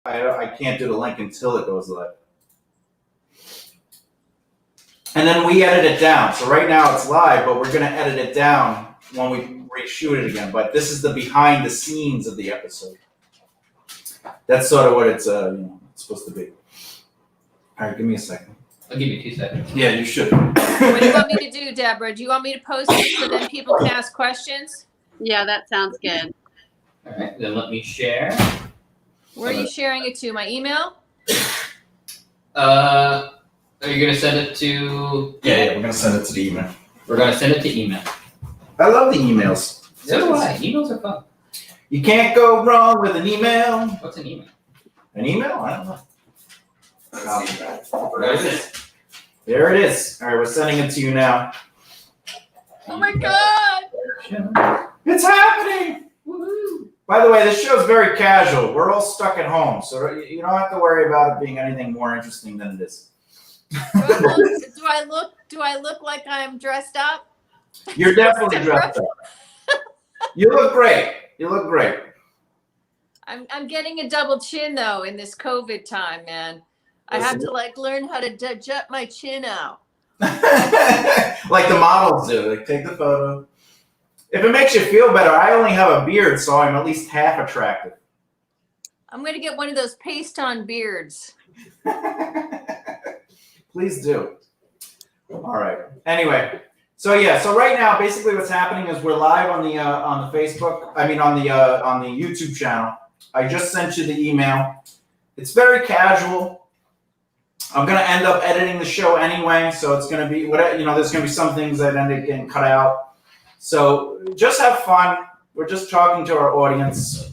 I can't do the link until it goes live. And then we edit it down. So right now it's live, but we're going to edit it down when we reshoot it again. But this is the behind the scenes of the episode. That's sort of what it's supposed to be. All right, give me a second. I'll give you 2 seconds. Yeah, you should. What do you want me to do, Deborah? Do you want me to post it so then people can ask questions? Yeah, that sounds good. All right, then let me share. Where are you sharing it to? My email? Are you going to send it to... Yeah, we're going to send it to the email. We're going to send it to email. I love the emails. So do I. Emails are fun. You can't go wrong with an email. What's an email? An email? I don't know. There it is. There it is. All right, we're sending it to you now. Oh my God! It's happening! Woohoo! By the way, this show's very casual. We're all stuck at home, so you don't have to worry about it being anything more interesting than it is. Do I look like I'm dressed up? You're definitely dressed up. You look great. You look great. I'm getting a double chin though in this COVID time, man. I have to learn how to jut my chin out. Like the models do. Like take the photo. If it makes you feel better, I only have a beard, so I'm at least half attractive. I'm gonna get one of those paste-on beards. Please do. All right. Anyway, so right now, basically, what's happening is we're live on the Facebook. I mean, on the YouTube channel. I just sent you the email. It's very casual. I'm gonna end up editing the show anyway, so it's gonna be there's gonna be some things that end up getting cut out. So just have fun. We're just talking to our audience.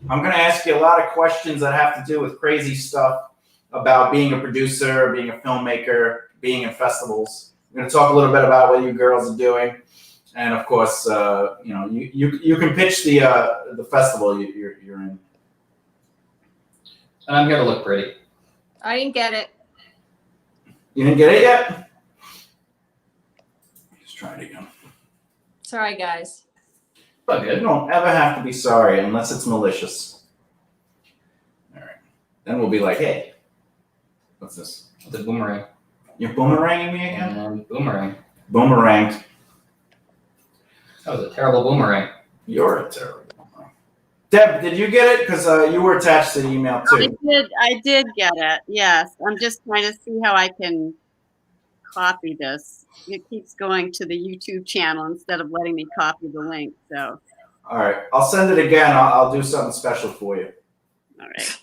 I'm gonna ask you a lot of questions that have to do with crazy stuff about being a producer, being a filmmaker, being in festivals. We're gonna talk a little bit about what you girls are doing, and of course, you can pitch the festival you're in. And I'm going to look pretty. I didn't get it. You didn't get it yet? Let's try it again. Sorry, guys. But You good. don't ever have to be sorry unless it's malicious. All right. Then we'll be like, hey, what's this? The boomerang. You're boomeranging me again? And boomerang. Boomeranged. That was a terrible boomerang. You're a terrible boomerang. Deb, did you get it? Because you were attached to the email too. I did get it. Yes. I'm just trying to see how I can copy this. It keeps going to the YouTube channel instead of letting me copy the link. So. All right. I'll send it again. I'll do something special for you. All right.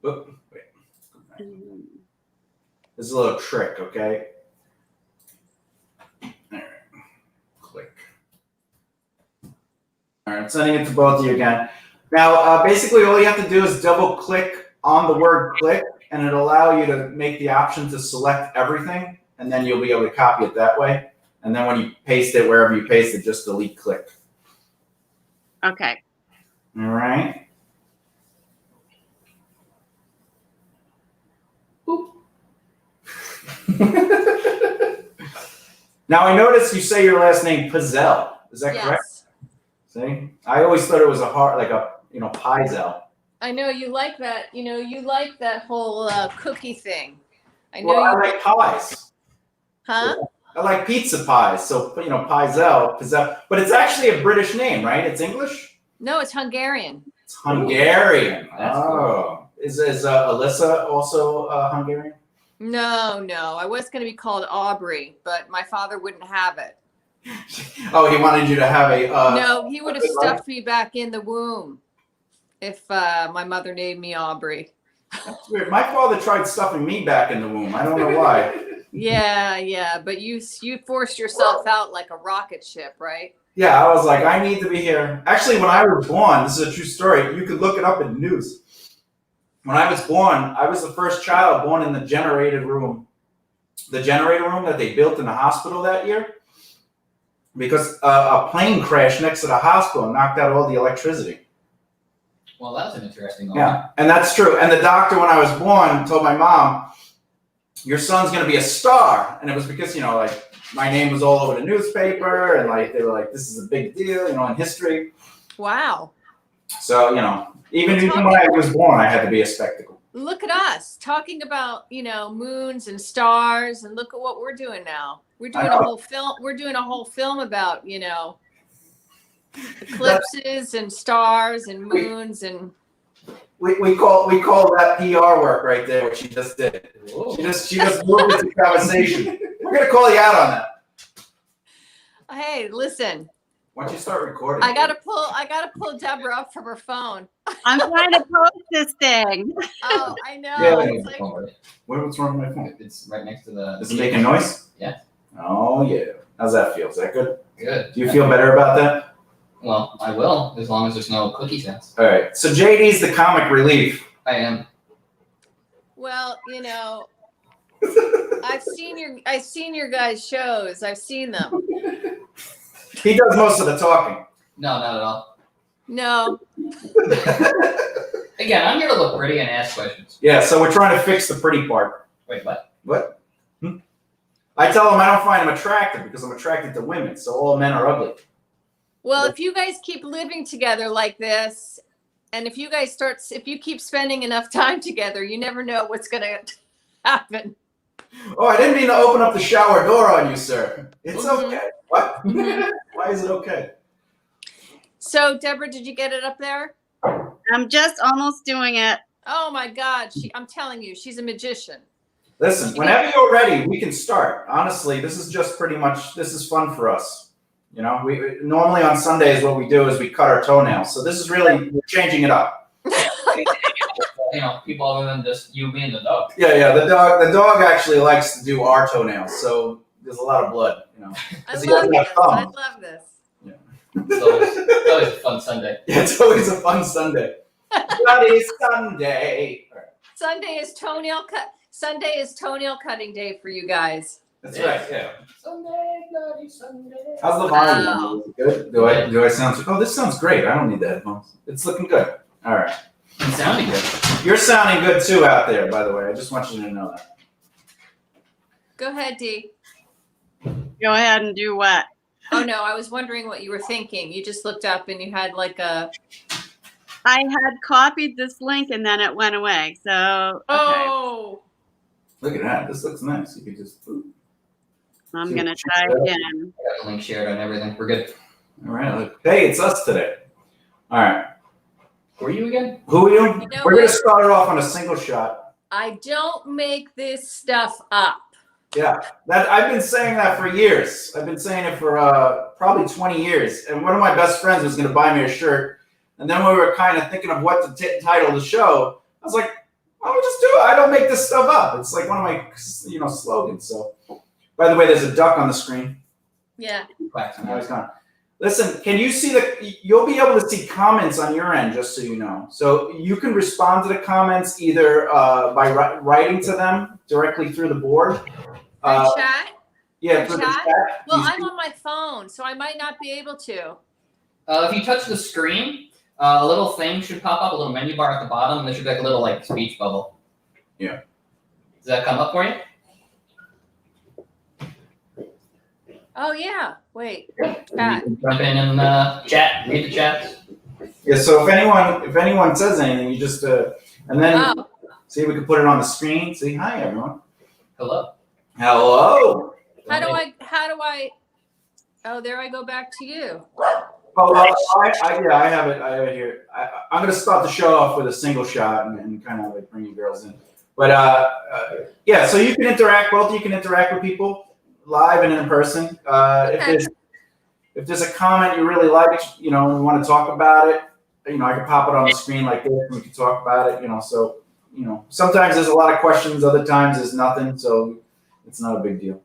Oop, wait. This is a little trick, okay? All right. Click. All right. I'm sending it to both of you again. Now, basically, all you have to do is double click on the word click, and it'll allow you to make the option to select everything, and then you'll be able to copy it that way. And then when you paste it, wherever you paste it, just delete click. Okay. All right. Now, I noticed you say your last name Piszel. Is that correct? Yes. See? I always thought it was Piszel. I know you like that. You like that whole cookie thing. I know Well, I you. like pies. Huh? I like pizza pies. So, Piszel. But it's actually a British name, right? It's English? No, it's Hungarian. It's Hungarian. That's Oh. Is Elissa also Hungarian? No. I was going to be called Aubrey, but my father wouldn't have it. Oh, he wanted you to have a... No, he would have stuffed me back in the womb if my mother named me Aubrey. That's weird. My father tried stuffing me back in the womb. I don't know why. Yeah, but you forced yourself out like a rocket ship, right? Yeah, I was like, I need to be here. Actually, when I was born, this is a true story. You could look it up in the news. When I was born, I was the first child born in the generator room. The generator room that they built in the hospital that year. Because a plane crashed next to the hospital and knocked out all the electricity. Well, that's an interesting one. Yeah, and that's true. And the doctor, when I was born, told my mom, your son's going to be a star. And it was because, my name was all over the newspaper. And, they were like, this is a big deal, in history. Wow. So, you know, even when I was born, I had to be a spectacle. Look at us talking about, moons and stars, and look at what we're doing now. We're doing a whole film. We're doing a whole film about, eclipses and stars and moons and. We call that PR work right there, what she just did. Whoa. She just moved into conversation. We're gonna call you out on that. Hey, listen. Why don't you start recording? I gotta pull Debra up from her phone. I'm trying to post this thing. Oh, I know. Yeah, it's like, what's wrong with my phone? It's right next to the. Is it making noise? Yeah. Oh yeah. How's that feel? Is that good? Good. Do you feel better about that? Well, I will, as long as there's no cookie sounds. All right. So JD's the comic relief. I am. well, I've seen your guys' shows. I've seen them. He does most of the talking. No, not at all. No. Again, I'm here to look pretty and ask questions. Yeah. So we're trying to fix the pretty part. Wait, what? What? I tell him I don't find him attractive because I'm attracted to women. So all men are ugly. Well, if you guys keep living together like this, and if you keep spending enough time together, you never know what's going to happen. Oh, I didn't mean to open up the shower door on you, sir. It's Mhm. okay. What? Why is it okay? So, Debra, did you get it up there? I'm just almost doing it. Oh my God. I'm telling you, she's a magician. Listen, whenever you're ready, we can start. Honestly, this is fun for us. We normally on Sundays what we do is we cut our toenails. So this is we're changing it up. People other than just you, me, and the dog. Yeah. The dog actually likes to do our toenails. So there's a lot of blood. I he doesn't have thumbs. love this. So it's always a fun Sunday. Yeah, it's always a fun Sunday. Bloody Sunday. Sunday is toenail cutting day for you guys. That's right. Yeah. Sunday, bloody Sunday. How's the volume? Good. Do I sound? Oh, this sounds great. I don't need the headphones. It's looking good. All right. It's sounding good. You're sounding good too out there, by the way. I just want you to know that. Go ahead, Dee. Go ahead and do what? Oh no, I was wondering what you were thinking. You just looked up and you had like a. I had copied this link and then it went away. So. Okay. Oh. Look at that. This looks nice. You could just. I'm going to try again. I got the link shared on everything. We're good. All right. Look. Hey, it's us today. All right. Who are you again? Who are you? You know We're going to what? start it off on a single shot. I don't make this stuff up. Yeah. I've been saying that for years. I've been saying it for probably 20 years. And one of my best friends was going to buy me a shirt. And then we were kind of thinking of what to title the show. I was like, why don't we just do it? I don't make this stuff up. It's like one of my, slogans. So, by the way, there's a duck on the screen. Yeah. Now he's gone. Listen, can you see you'll be able to see comments on your end, just so you know. So you can respond to the comments either by writing to them directly through the board. Chat? Yeah, through through the chat? chat. Well, I'm on my phone, so I might not be able to. If you touch the screen, a little thing should pop up, a little menu bar at the bottom, and there should be like a little speech bubble. Yeah. Does that come up for you? Oh yeah. Wait. Chat. Chat. Jump in and chat. Read the chat. Yeah. So if anyone says anything, you just and then see we can put it on the screen. See, hi everyone. Hello. Hello. How do I? Oh, there I go back to you. Oh, well, I have it here. I'm going to start the show off with a single shot and kind of bring you girls in. But yeah, so you can interact. Both of you can interact with people live and in person. If there's a comment you really like, and you want to talk about it, I can pop it on the screen like this, and we can talk about it. So sometimes there's a lot of questions, other times there's nothing, so it's not a big deal.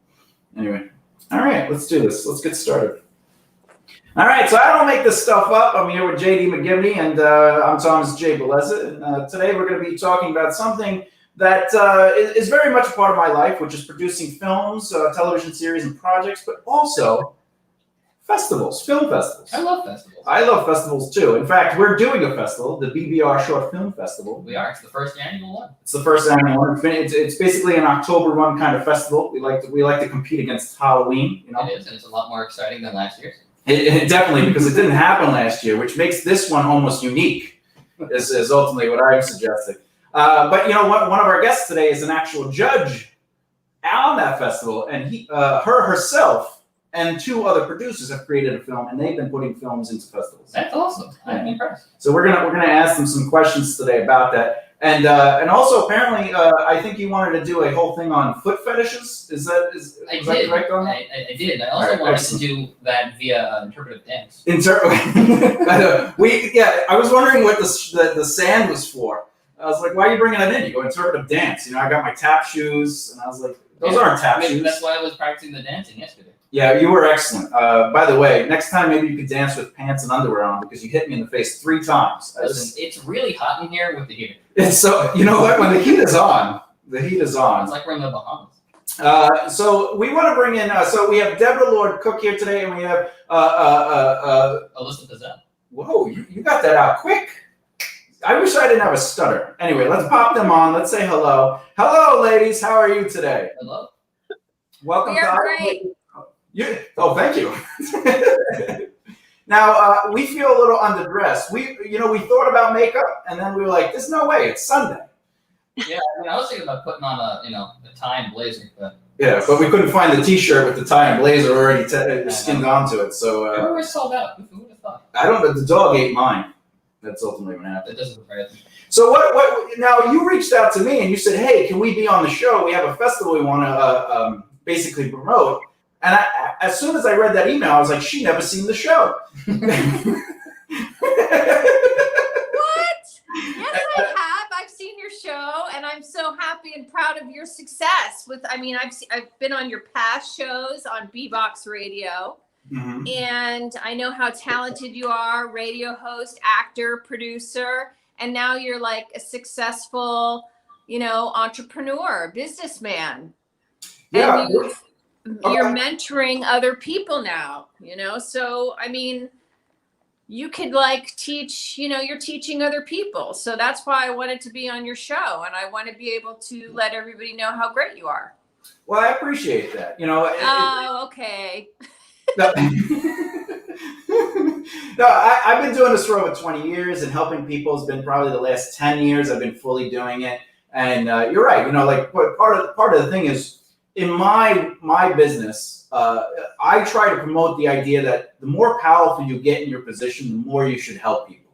Anyway, all right, let's do this. Let's get started. All right, so I don't make this stuff up. I'm here with JD McGibney, and I'm Thomas J. Bellezza. And today we're going to be talking about something that is very much a part of my life, which is producing films, television series, and projects, but also festivals, film festivals. I love festivals. I love festivals too. In fact, we're doing a festival, the BBR Short Film Festival. We are. It's the first annual one. It's the first annual one. It's basically an October 1 kind of festival. We like to compete against Halloween. It is, and it's a lot more exciting than last year's. Definitely, because it didn't happen last year, which makes this one almost unique, is ultimately what I'm suggesting. But you know what? One of our guests today is an actual judge on that festival, and her herself and 2 other producers have created a film, and they've been putting films into festivals. That's awesome. I'm impressed. So we're gonna ask them some questions today about that, and also apparently I think you wanted to do a whole thing on foot fetishes. Was that correct on that? I did. I also wanted to do that via interpretive dance. I was wondering what the sand was for. I was like, why are you bringing that in? You go interpretive dance. You know, I got my tap shoes, and I was like, those aren't tap shoes. That's why I was practicing the dancing yesterday. Yeah, you were excellent. By the way, next time maybe you could dance with pants and underwear on, because you hit me in the face 3 times. Listen, it's really hot in here with the heater. It's so, you know what? When the heat is on, It's like we're in the Bahamas. So we want to bring in. So we have Debra Lord Cooke here today, and we have Elissa Piszel. Whoa, you got that out quick. I wish I didn't have a stutter. Anyway, let's pop them on. Let's say hello. Hello, ladies. How are you today? Hello. Welcome. We are great. Oh, thank you. Now we feel a little underdressed. We thought about makeup, and then we were like, "There's no way. It's Sunday." Yeah, I mean, I was thinking about putting on a tie and blazer, but yeah, but we couldn't find the T-shirt with the tie and blazer already skinned onto it. So everywhere sold out. Who would have thought? I don't know. The dog ate mine. That's ultimately what happened. That doesn't surprise me. So what? Now you reached out to me and you said, "Hey, can we be on the show? We have a festival we want to basically promote." And as soon as I read that email, I was like, "She never seen the show." What? Yes, I have. I've seen your show, and I'm so happy and proud of your success. I've been on your past shows on B-Box Radio, and I know how talented you are: radio host, actor, producer, and now you're like a successful, entrepreneur, businessman. Yeah. And you're mentoring other people now, so I mean, you could teach, you're teaching other people. So that's why I wanted to be on your show, and I want to be able to let everybody know how great you are. Well, I appreciate that. Okay. No, I've been doing this for over 20 years, and helping people has been probably the last 10 years I've been fully doing it. And you're right. Part of the thing is, in my business, I try to promote the idea that the more powerful you get in your position, the more you should help people.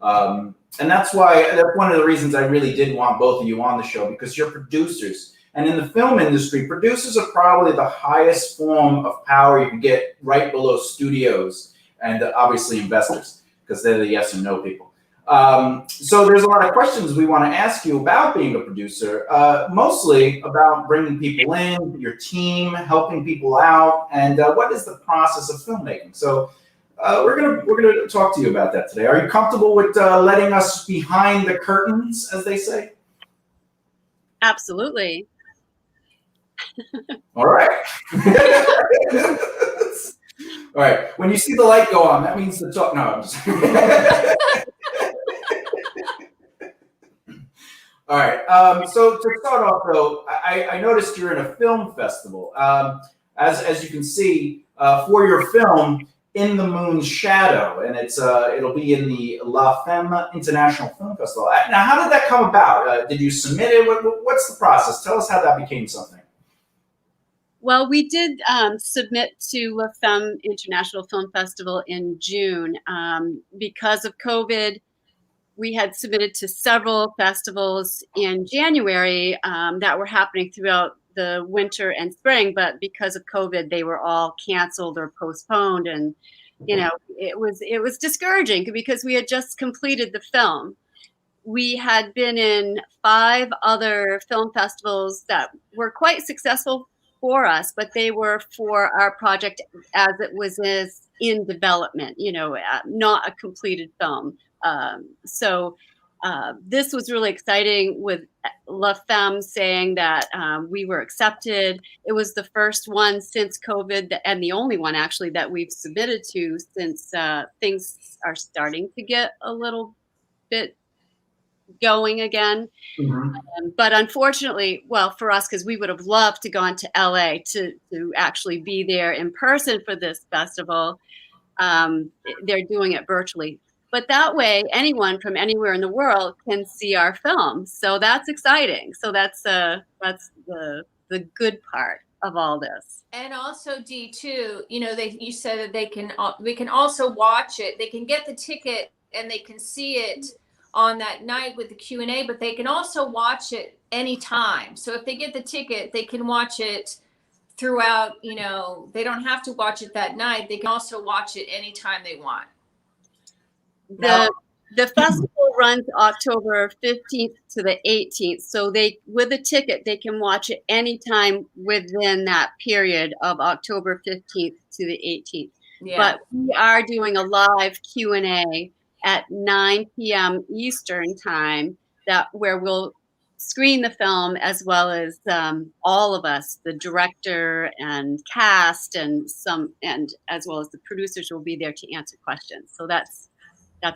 And that's one of the reasons I really did want both of you on the show, because you're producers. And in the film industry, producers are probably the highest form of power you can get, right below studios and obviously investors, because they're the yes and no people. So there's a lot of questions we want to ask you about being a producer, mostly about bringing people in, your team, helping people out, and what is the process of filmmaking. So we're gonna talk to you about that today. Are you comfortable with letting us behind the curtains, as they say? Absolutely. All right. All right. When you see the light go on, that means the talk. No, I'm just. All right. So to start off, though, I noticed you're in a film festival. As you can see, for your film, In the Moon's Shadow, and it'll be in the Femme International Film Festival. Now, how did that come about? Did you submit it? What's the process? Tell us how that became something. Well, we did submit to La Femme International Film Festival in June. Because of COVID, we had submitted to several festivals in January that were happening throughout the winter and spring, but because of COVID, they were all canceled or postponed, and it was discouraging because we had just completed the film. We had been in 5 other film festivals that were quite successful for us, but they were for our project as it was in development, not a completed film. So this was really exciting, with La Femme saying that we were accepted. It was the first one since COVID, and the only one actually that we've submitted to since things are starting to get a little bit going again. But unfortunately, well, for us, because we would have loved to gone to LA to actually be there in person for this festival, they're doing it virtually. But that way, anyone from anywhere in the world can see our film. So that's exciting. So that's the good part of all this. And also, D too, you know, you said that we can also watch it. They can get the ticket and they can see it on that night with the Q&A, but they can also watch it anytime. So if they get the ticket, they can watch it throughout, you know, they don't have to watch it that night. They can also watch it anytime they want. The festival runs October 15th to the 18th. So with a ticket, they can watch it anytime within that period of October 15th to the 18th. Yeah. But we are doing a live Q&A at 9 p.m. Eastern time where we'll screen the film, as well as all of us, the director and cast and as well as the producers will be there to answer questions. So that's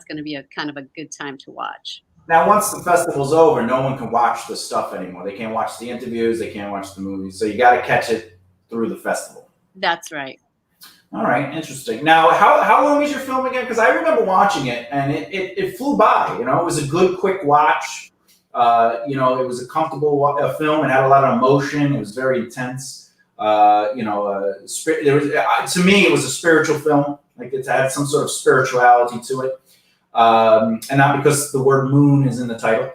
going to be a kind of a good time to watch. Now, once the festival's over, no one can watch the stuff anymore. They can't watch the interviews. They can't watch the movies. So you got to catch it through the festival. That's right. All right, interesting. Now, how long is your film again? Because I remember watching it, and it flew by. You know, it was a good, quick watch. You know, it was a comfortable film. It had a lot of emotion. It was very intense. You know, to me, it was a spiritual film. Like it had some sort of spirituality to it. And not because the word moon is in the title.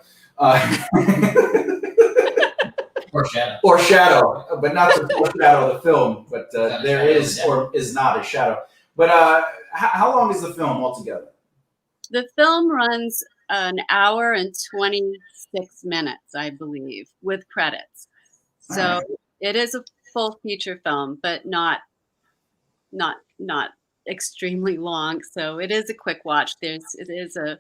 Or shadow, but not to foreshadow the film, but there is or is not a shadow. But how long is the film altogether? The film runs an hour and 26 minutes, I believe, with credits. So it is a full feature film, but not extremely long. So it is a quick watch. It is a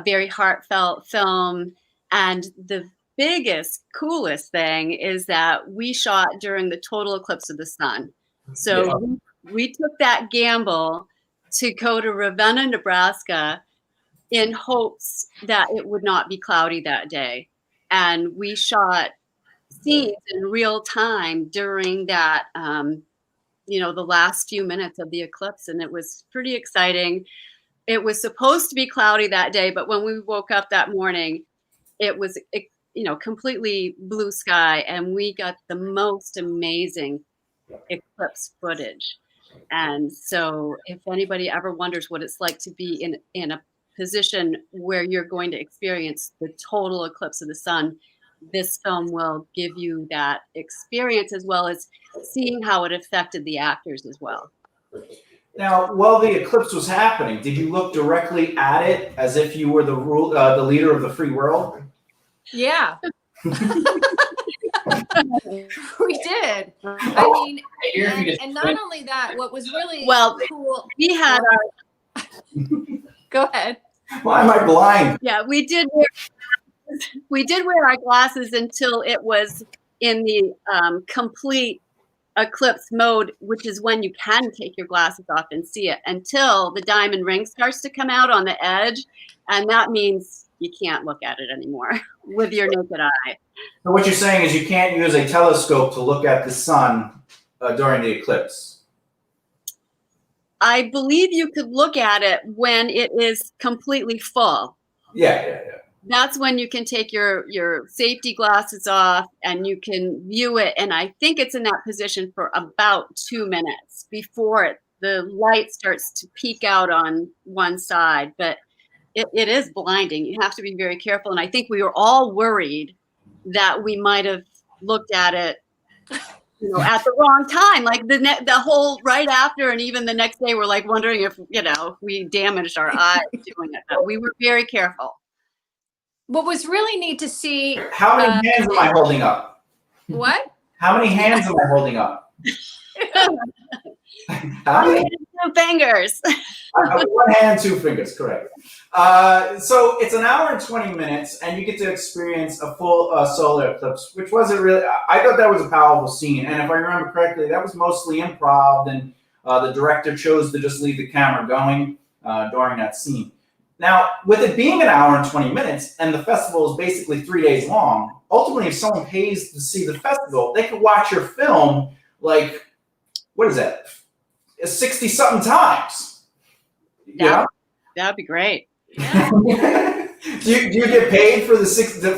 very heartfelt film. And the biggest, coolest thing is that we shot during the total eclipse of the sun. So we took that gamble to go to Ravenna, Nebraska in hopes that it would not be cloudy that day. And we shot scenes in real time during that, you know, the last few minutes of the eclipse. And it was pretty exciting. It was supposed to be cloudy that day, but when we woke up that morning, it was, you know, completely blue sky. And we got the most amazing eclipse footage. And so if anybody ever wonders what it's like to be in a position where you're going to experience the total eclipse of the sun, this film will give you that experience, as well as seeing how it affected the actors as well. Now, while the eclipse was happening, did you look directly at it as if you were the leader of the free world? Yeah. We did. I mean, and not only that, what was really cool. We had our. Go ahead. Why am I blind? Yeah, we did wear our glasses until it was in the complete eclipse mode, which is when you can take your glasses off and see it, until the diamond ring starts to come out on the edge. And that means you can't look at it anymore with your naked eye. So what you're saying is you can't use a telescope to look at the sun during the eclipse. I believe you could look at it when it is completely full. Yeah. That's when you can take your safety glasses off and you can view it. And I think it's in that position for about 2 minutes before the light starts to peek out on one side. But it is blinding. You have to be very careful. And I think we were all worried that we might have looked at it, you know, at the wrong time. Like the whole right after, and even the next day, we're like wondering if, you know, we damaged our eyes doing it. But we were very careful. What was really neat to see. How many hands am I holding up? What? How many hands am I holding up? How many? 2 fingers. 1 hand, 2 fingers, correct. So it's an hour and 20 minutes, and you get to experience a full solar eclipse, which wasn't really, I thought that was a powerful scene. And if I remember correctly, that was mostly improv, and the director chose to just leave the camera going during that scene. Now, with it being an hour and 20 minutes, and the festival is basically 3 days long, ultimately, if someone pays to see the festival, they could watch your film, like, what is that, 60-something times. Yeah. That'd be great. Yeah. do you get paid for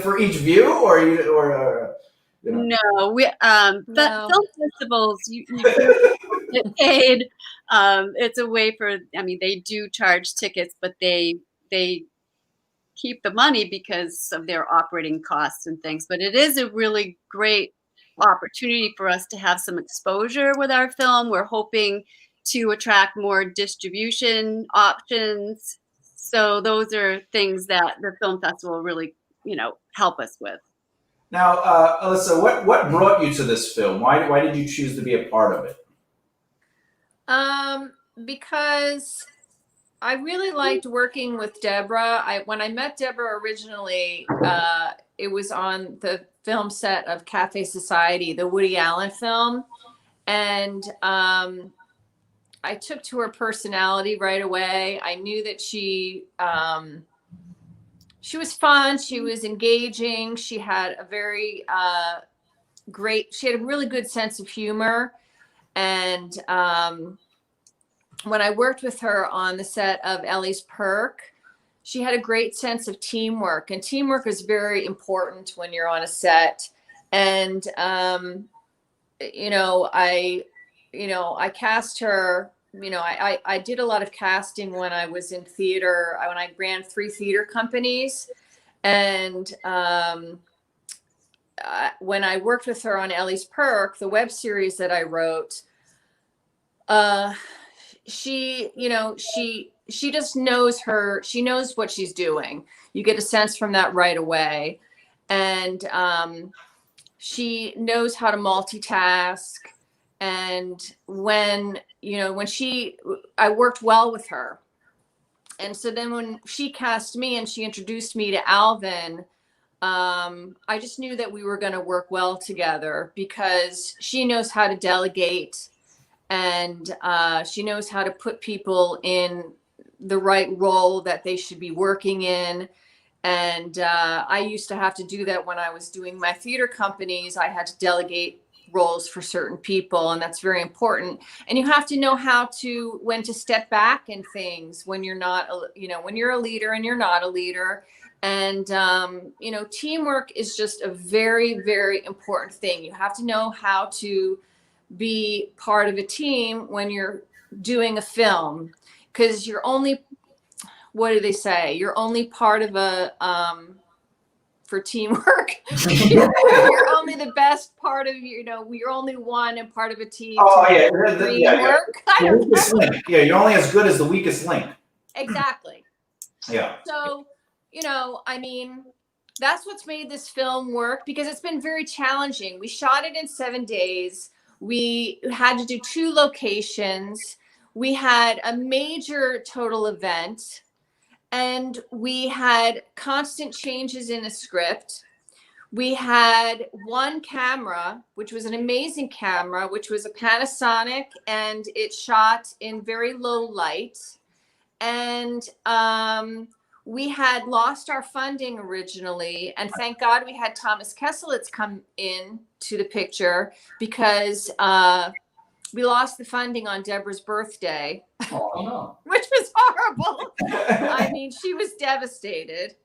for each view, or you know? No, No. film festivals, you do get paid. It's a way for, I mean, they do charge tickets, but they keep the money because of their operating costs and things. But it is a really great opportunity for us to have some exposure with our film. We're hoping to attract more distribution options. So those are things that the film festival really, help us with. Now, Elissa, what brought you to this film? Why did you choose to be a part of it? Because I really liked working with Debra. When I met Debra originally, it was on the film set of Cafe Society, the Woody Allen film. And I took to her personality right away. I knew that she was fun. She was engaging. She had a very she had a really good sense of humor. And when I worked with her on the set of Ellie's Perk, she had a great sense of teamwork, and teamwork is very important when you're on a set. And I cast her. I did a lot of casting when I was in theater. When I ran 3 theater companies, and when I worked with her on Ellie's Perk, the web series that I wrote, she just knows she knows what she's doing. You get a sense from that right away. And she knows how to multitask. And when I worked well with her. And so then when she cast me and she introduced me to Alvin, I just knew that we were going to work well together, because she knows how to delegate, and she knows how to put people in the right role that they should be working in. And I used to have to do that when I was doing my theater companies. I had to delegate roles for certain people, and that's very important. And you have to know when to step back in things when you're not, when you're a leader and you're not a leader. And teamwork is just a very, very important thing. You have to know how to be part of a team when you're doing a film, because you're only, what do they say? You're only part of for teamwork. You're only the best part of, you're only one and part of a team. Oh, yeah. Teamwork. I don't know. Yeah, you're only as good as the weakest link. Exactly. Yeah. So, that's what's made this film work, because it's been very challenging. We shot it in 7 days. We had to do 2 locations. We had a major total event, and we had constant changes in the script. We had 1 camera, which was an amazing camera, which was a Panasonic, and it shot in very low light. And we had lost our funding originally, and thank God we had Thomas Kesselitz come in to the picture, because we lost the funding on Debra's birthday. Oh no. Which was horrible. I mean, she was devastated.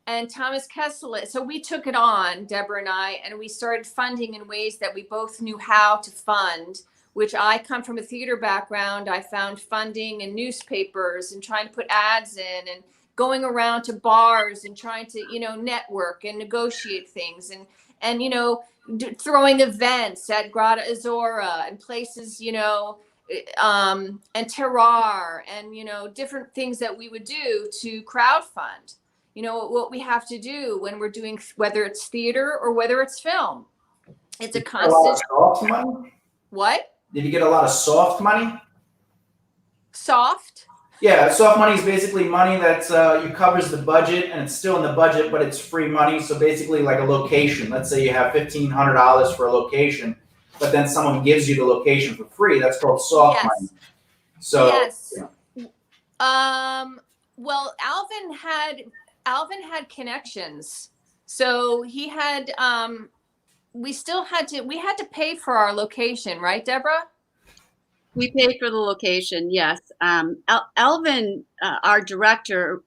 And Thomas Kesselitz, so we took it on, Debra and I, and we started funding in ways that we both knew how to fund, which I come from a theater background. I found funding in newspapers and trying to put ads in, and going around to bars and trying to, network and negotiate things, and throwing events at Grada Azora and places, and Terrar, and, different things that we would do to crowdfund, what we have to do when we're doing, whether it's theater or whether it's film. It's a constant. Soft money? What? Did you get a lot of soft money? Soft? Yeah, soft money is basically money that covers the budget, and it's still in the budget, but it's free money. So basically, like a location. Let's say you have $1,500 for a location, but then someone gives you the location for free. That's called soft money. So yes. Well, Alvin had connections, so he had. We had to pay for our location, right, Debra? We paid for the location, yes. Alvin, our director,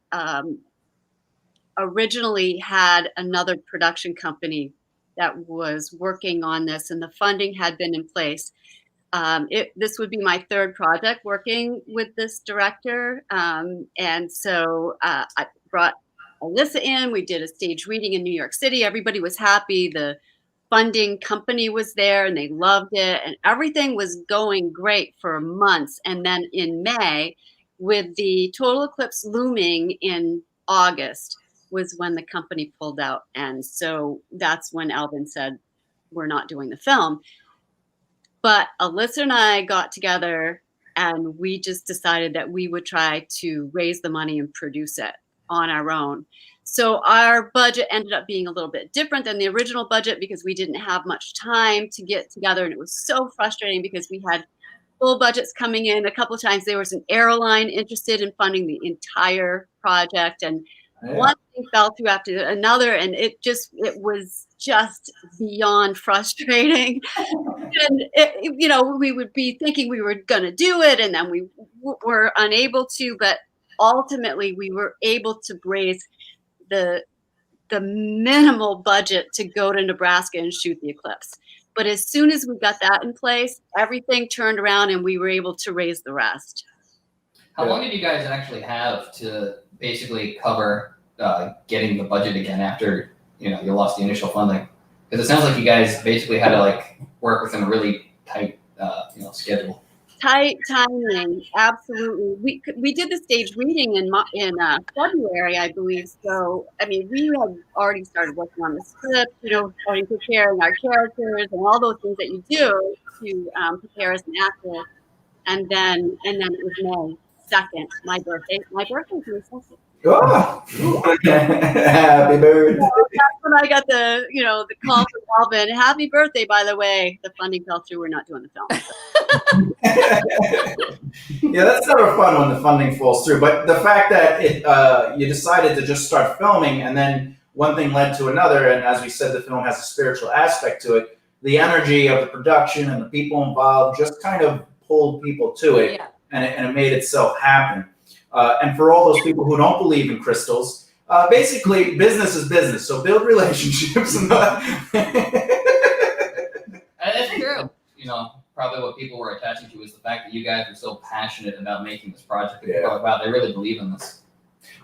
originally had another production company that was working on this, and the funding had been in place. This would be my third project working with this director, and so I brought Elissa in. We did a stage reading in New York City. Everybody was happy. The funding company was there and they loved it, and everything was going great for months. And then in May, with the total eclipse looming in August, was when the company pulled out. And so that's when Alvin said, we're not doing the film. But Elissa and I got together and we just decided that we would try to raise the money and produce it on our own. So our budget ended up being a little bit different than the original budget because we didn't have much time to get together. And it was so frustrating because we had full budgets coming in. A couple of times there was an airline interested in funding the entire project. And one thing fell through after another. And it was just beyond frustrating. And we would be thinking we were going to do it, and then we were unable to. But ultimately, we were able to raise the minimal budget to go to Nebraska and shoot the eclipse. But as soon as we got that in place, everything turned around, and we were able to raise the rest. How long did you guys actually have to basically cover getting the budget again after you lost the initial funding? Because it sounds like you guys basically had to work within a really tight schedule. Tight timing, absolutely. We did the stage reading in February, I believe. So I mean, we had already started working on the script, starting preparing our characters and all those things that you do to prepare as an actor. And then it was May 2nd, my birthday. My birthday was May 2nd. Oh, happy birthday! That's when I got the call from Alvin. Happy birthday, by the way. The funding fell through. We're not doing the film. So. Yeah, that's never fun when the funding falls through. But the fact that you decided to just start filming, and then one thing led to another, and as we said, the film has a spiritual aspect to it. The energy of the production and the people involved just kind of pulled people to it, and it made itself happen. And for all those people who don't believe in crystals, basically business is business. So build relationships. I think, probably what people were attaching to is the fact that you guys are so passionate about making this project. Wow, they really believe in this.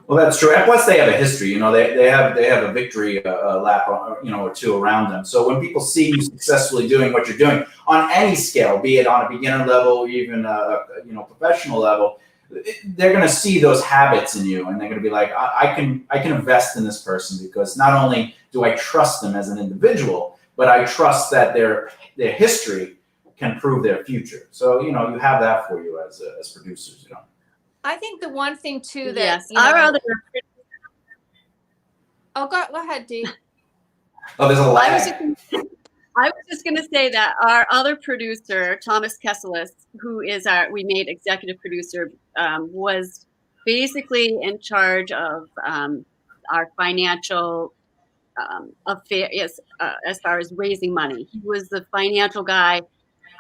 Well, that's true. And plus, they have a history. They have a victory lap, or two around them. So when people see you successfully doing what you're doing on any scale, be it on a beginner level, or even professional level, they're going to see those habits in you, and they're going to be like, I can invest in this person because not only do I trust them as an individual, but I trust that their history can prove their future. So you have that for you as producers. I think the one thing too that yes, our other. Oh, go ahead, Dee. Oh, there's a lag. I was just going to say that our other producer, Thomas Kesselis, who is we made executive producer, was basically in charge of our financial affairs as far as raising money. He was the financial guy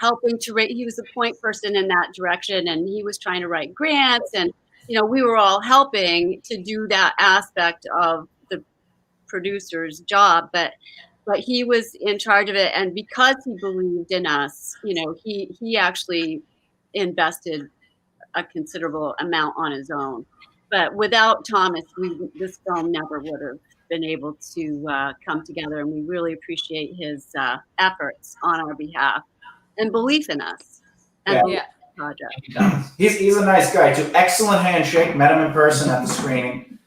helping to raise. He was the point person in that direction, and he was trying to write grants, and we were all helping to do that aspect of the producer's job, but he was in charge of it, and because he believed in us, he actually invested a considerable amount on his own. But without Thomas, this film never would have been able to come together, and we really appreciate his efforts on our behalf and belief in us and the project. He's a nice guy too. Excellent handshake. Met him in person at the screening.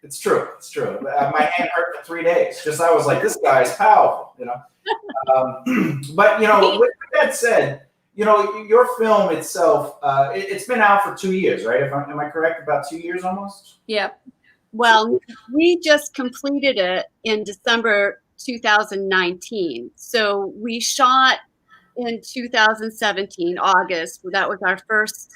It's true. It's true. My hand hurt for 3 days. I was like, this guy's powerful, But with that said, your film itself, it's been out for 2 years, right? Am I correct? About 2 years almost. Yeah. Well, we just completed it in December 2019. So we shot in 2017, August. That was our first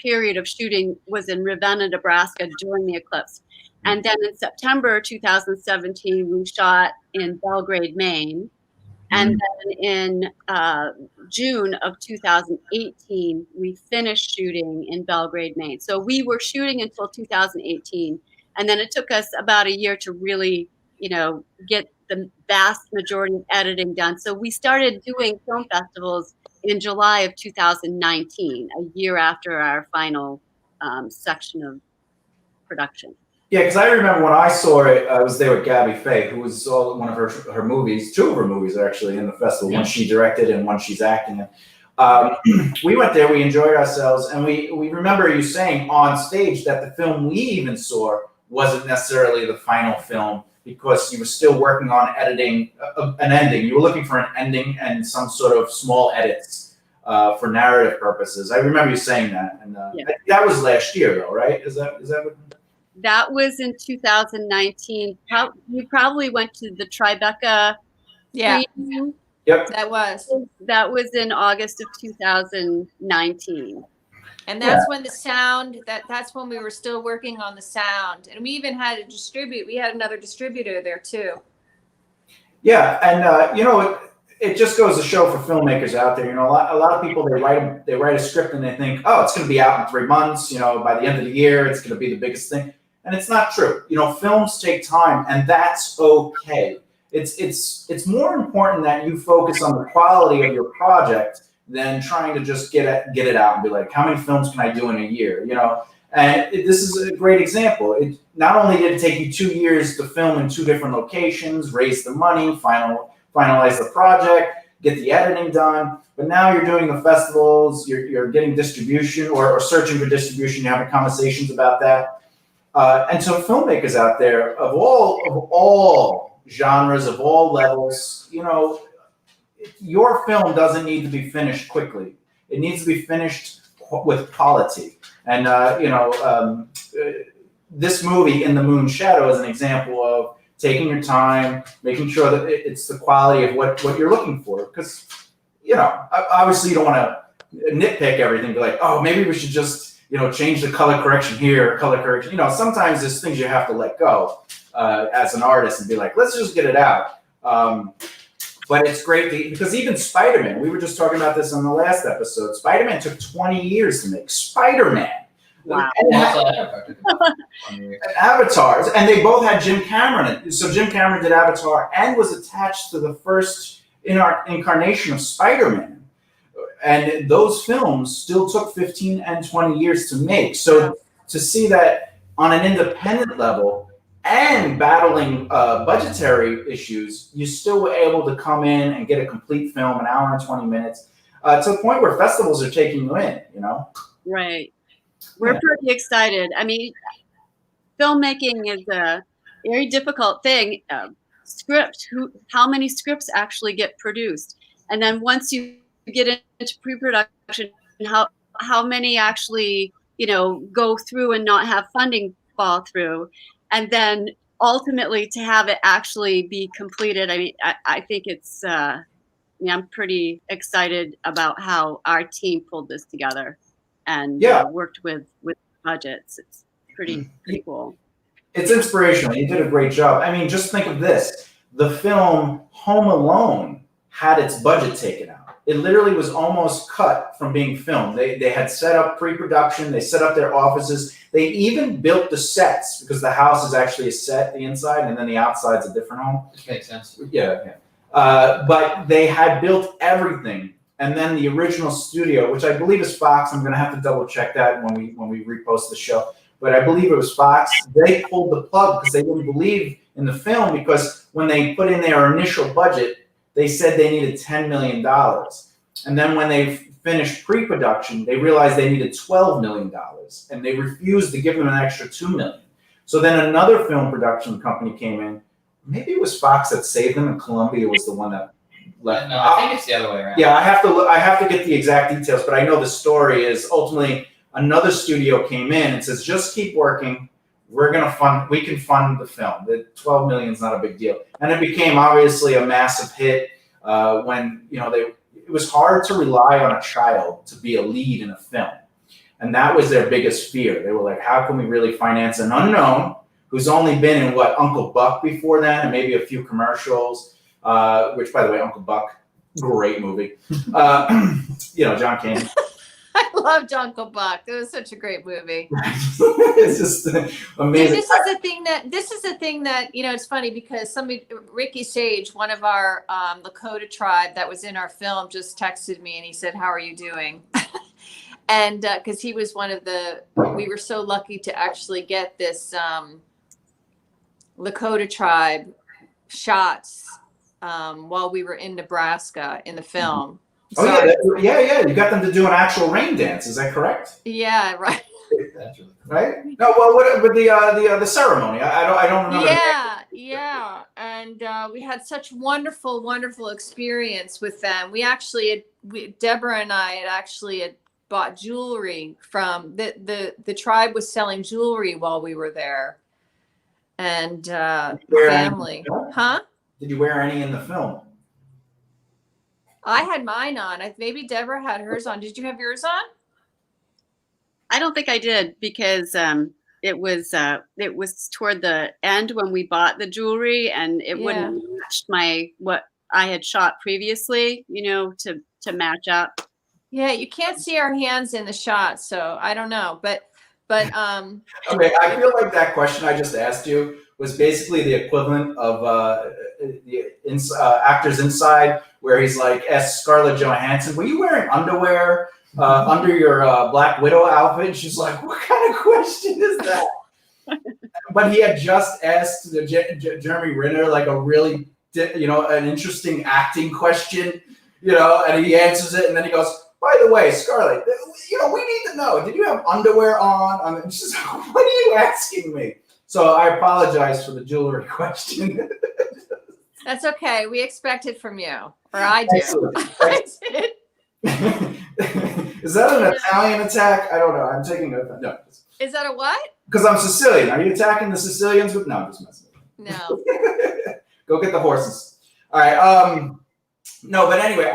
period of shooting. Was in Ravenna, Nebraska during the eclipse. And then in September 2017, we shot in Belgrade, Maine. And then in June of 2018, we finished shooting in Belgrade, Maine. So we were shooting until 2018, and then it took us about a year to really, get the vast majority of editing done. So we started doing film festivals in July of 2019, a year after our final section of production. Yeah, because I remember when I saw it, I was there with Gabby Faye, who was one of her movies, two of her movies are actually in the festival, one she directed and one she's acting in. We went there, we enjoyed ourselves, and we remember you saying on stage that the film we even saw wasn't necessarily the final film because you were still working on editing an ending. You were looking for an ending and some sort of small edits for narrative purposes. I remember you saying that, and that was last year, though, right? Is that what? That was in 2019. You probably went to the Tribeca. Yeah. Preview. Yep. That was in August of 2019. And that's when the sound, that's when we were still working on the sound. And we even had we had another distributor there too. Yeah, and it just goes to show for filmmakers out there, a lot of people, they write a script and they think, oh, it's going to be out in 3 months, by the end of the year, it's going to be the biggest thing. And it's not true. Films take time, and that's okay. It's more important that you focus on the quality of your project than trying to just get it out and be like, how many films can I do in a year? And this is a great example. It not only did it take you 2 years to film in 2 different locations, raise the money, finalize the project, get the editing done, but now you're doing the festivals, you're getting distribution or searching for distribution, you're having conversations about that. And so filmmakers out there of all genres, of all levels, your film doesn't need to be finished quickly. It needs to be finished with quality. And, this movie, In the Moon's Shadow, is an example of taking your time, making sure that it's the quality of what you're looking for. Because, obviously you don't want to nitpick everything, be like, oh, maybe we should just, change the color correction here, color correction. Sometimes there's things you have to let go as an artist and be like, let's just get it out. But it's great because even Spider-Man, we were just talking about this on the last episode, Spider-Man took 20 years to make. Spider-Man. Wow. Avatars, and they both had Jim Cameron in it. So Jim Cameron did Avatar and was attached to the first incarnation of Spider-Man. And those films still took 15 and 20 years to make. So to see that on an independent level and battling budgetary issues, you still were able to come in and get a complete film, an hour and 20 minutes, to the point where festivals are taking you in, Right. We're pretty excited. I mean, filmmaking is a very difficult thing. How many scripts actually get produced? And then once you get into pre-production, how many actually, go through and not have funding fall through? And then ultimately to have it actually be completed. I mean, I think it's, I'm pretty excited about how our team pulled this together and worked with budgets. It's pretty cool. It's inspirational. You did a great job. I mean, just think of this. The film Home Alone had its budget taken out. It literally was almost cut from being filmed. They had set up pre-production. They set up their offices. They even built the sets because the house is actually a set, the inside, and then the outside's a different home. Which makes sense. Yeah. But they had built everything. And then the original studio, which I believe is Fox, I'm going to have to double check that when we repost the show. But I believe it was Fox. They pulled the plug because they didn't believe in the film, because when they put in their initial budget, they said they needed $10 million. And then when they finished pre-production, they realized they needed $12 million. And they refused to give them an extra $2 million. So then another film production company came in. Maybe it was Fox that saved them, and Columbia was the one that left. No, I think it's the other way around. Yeah, I have to get the exact details, but I know the story is ultimately another studio came in and says, just keep working. We can fund the film. The $12 million is not a big deal. And it became obviously a massive hit when, it was hard to rely on a child to be a lead in a film. And that was their biggest fear. They were like, how can we really finance an unknown who's only been in Uncle Buck before then, and maybe a few commercials, which, by the way, Uncle Buck, great movie. John Candy. I loved Uncle Buck. It was such a great movie. It's just amazing. This is the thing that it's funny because Ricky Sage, one of our Lakota tribe that was in our film, just texted me and he said, "How are you doing?" And because he was we were so lucky to actually get this Lakota tribe shots while we were in Nebraska in the film. Oh yeah. You got them to do an actual rain dance. Is that correct? Yeah, right. That's really cool. Right? No, well, what with the ceremony? I don't remember. Yeah, and we had such wonderful experience with them. Debra and I had bought jewelry from the tribe was selling jewelry while we were there, and family, huh? Did you wear any in the film? I had mine on. Maybe Debra had hers on. Did you have yours on? I don't think I did because it was toward the end when we bought the jewelry, and it wouldn't match what I had shot previously, to match up. Yeah, you can't see our hands in the shot, so I don't know, but okay. I feel like that question I just asked you was basically the equivalent of Actors Inside, where he's like, asked Scarlett Johansson, "Were you wearing underwear under your Black Widow outfit?" And she's like, "What kind of question is that?" But he had just asked Jeremy Renner like a really, an interesting acting question, and he answers it, and then he goes, "By the way, Scarlett, we need to know, did you have underwear on?" And she's like, "What are you asking me?" So I apologize for the jewelry question. That's okay. We expect it from you, or I do. I did. Is that an Italian attack? I don't know. I'm taking a no. Is that a what? Because I'm Sicilian. Are you attacking the Sicilians with? No, I'm just messing with you. No. Go get the horses. All right. No, but anyway,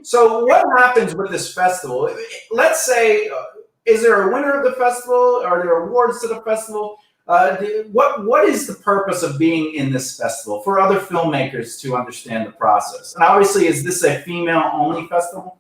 So what happens with this festival? Let's say, is there a winner of the festival? Are there awards to the festival? What is the purpose of being in this festival for other filmmakers to understand the process? And obviously, is this a female-only festival?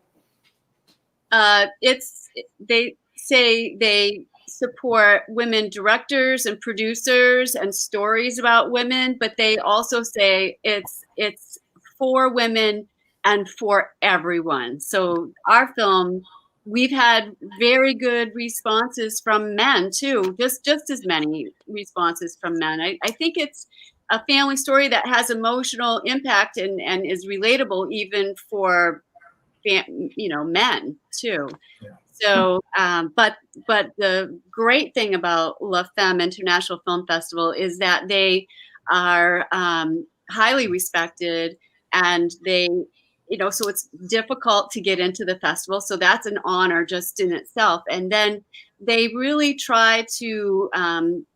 They say they support women directors and producers and stories about women, but they also say it's for women and for everyone. So our film, we've had very good responses from men too, just as many responses from men. I think it's a family story that has emotional impact and is relatable even for men too. Yeah. So, but the great thing about La Femme International Film Festival is that they are highly respected, and they, so it's difficult to get into the festival. So that's an honor just in itself. And then they really try to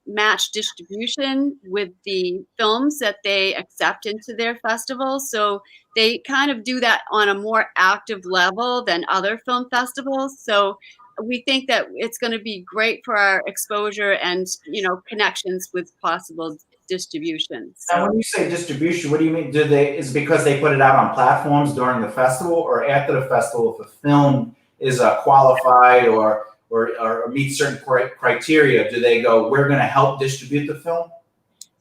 match distribution with the films that they accept into their festival. So they kind of do that on a more active level than other film festivals. So we think that it's going to be great for our exposure and, connections with possible distribution. So, and when you say distribution, what do you mean? Is it because they put it out on platforms during the festival, or after the festival, if a film is qualified or meets certain criteria, do they go, "We're going to help distribute the film"?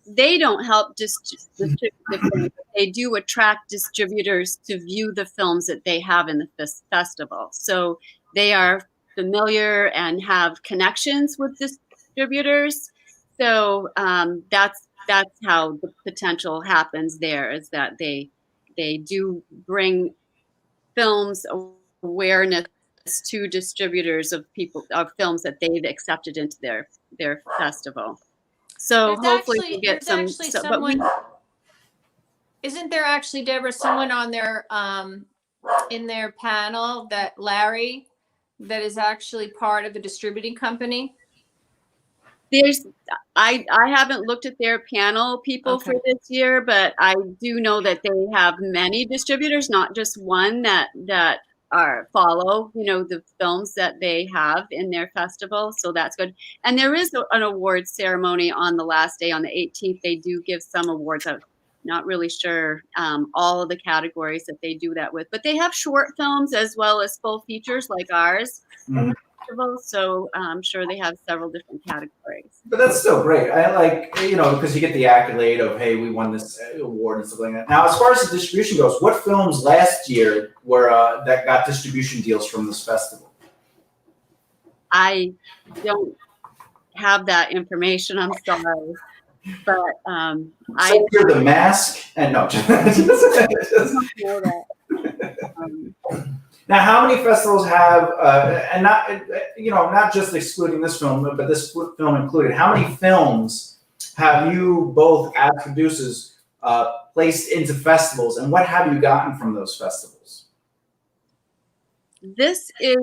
They don't help distribute the film. They do attract distributors to view the films that they have in the festival. So they are familiar and have connections with distributors. So that's how the potential happens there, is that they do bring films awareness to distributures of films that they've accepted into their festival. So hopefully we'll get some. Isn't there actually, Debra, someone on their in their panel, that Larry, that is actually part of a distributing company? I haven't looked at their panel people for this year, but I do know that they have many distributors, not just one that follow, the films that they have in their festival. So that's good. And there is an awards ceremony on the last day, on the 18th. They do give some awards out. not really sure all of the categories that they do that with. But they have short films as well as full features like ours. Mhm. So I'm sure they have several different categories. But that's still great. I like, because you get the accolade of, hey, we won this award and stuff like that. Now, as far as the distribution goes, what films last year were that got distribution deals from this festival? I don't have that information. I'm sorry, but So you're The Mask, and no, just know that. Now, how many festivals have, and not just excluding this film, but this film included, how many films have you both as producers placed into festivals, and what have you gotten from those festivals? This is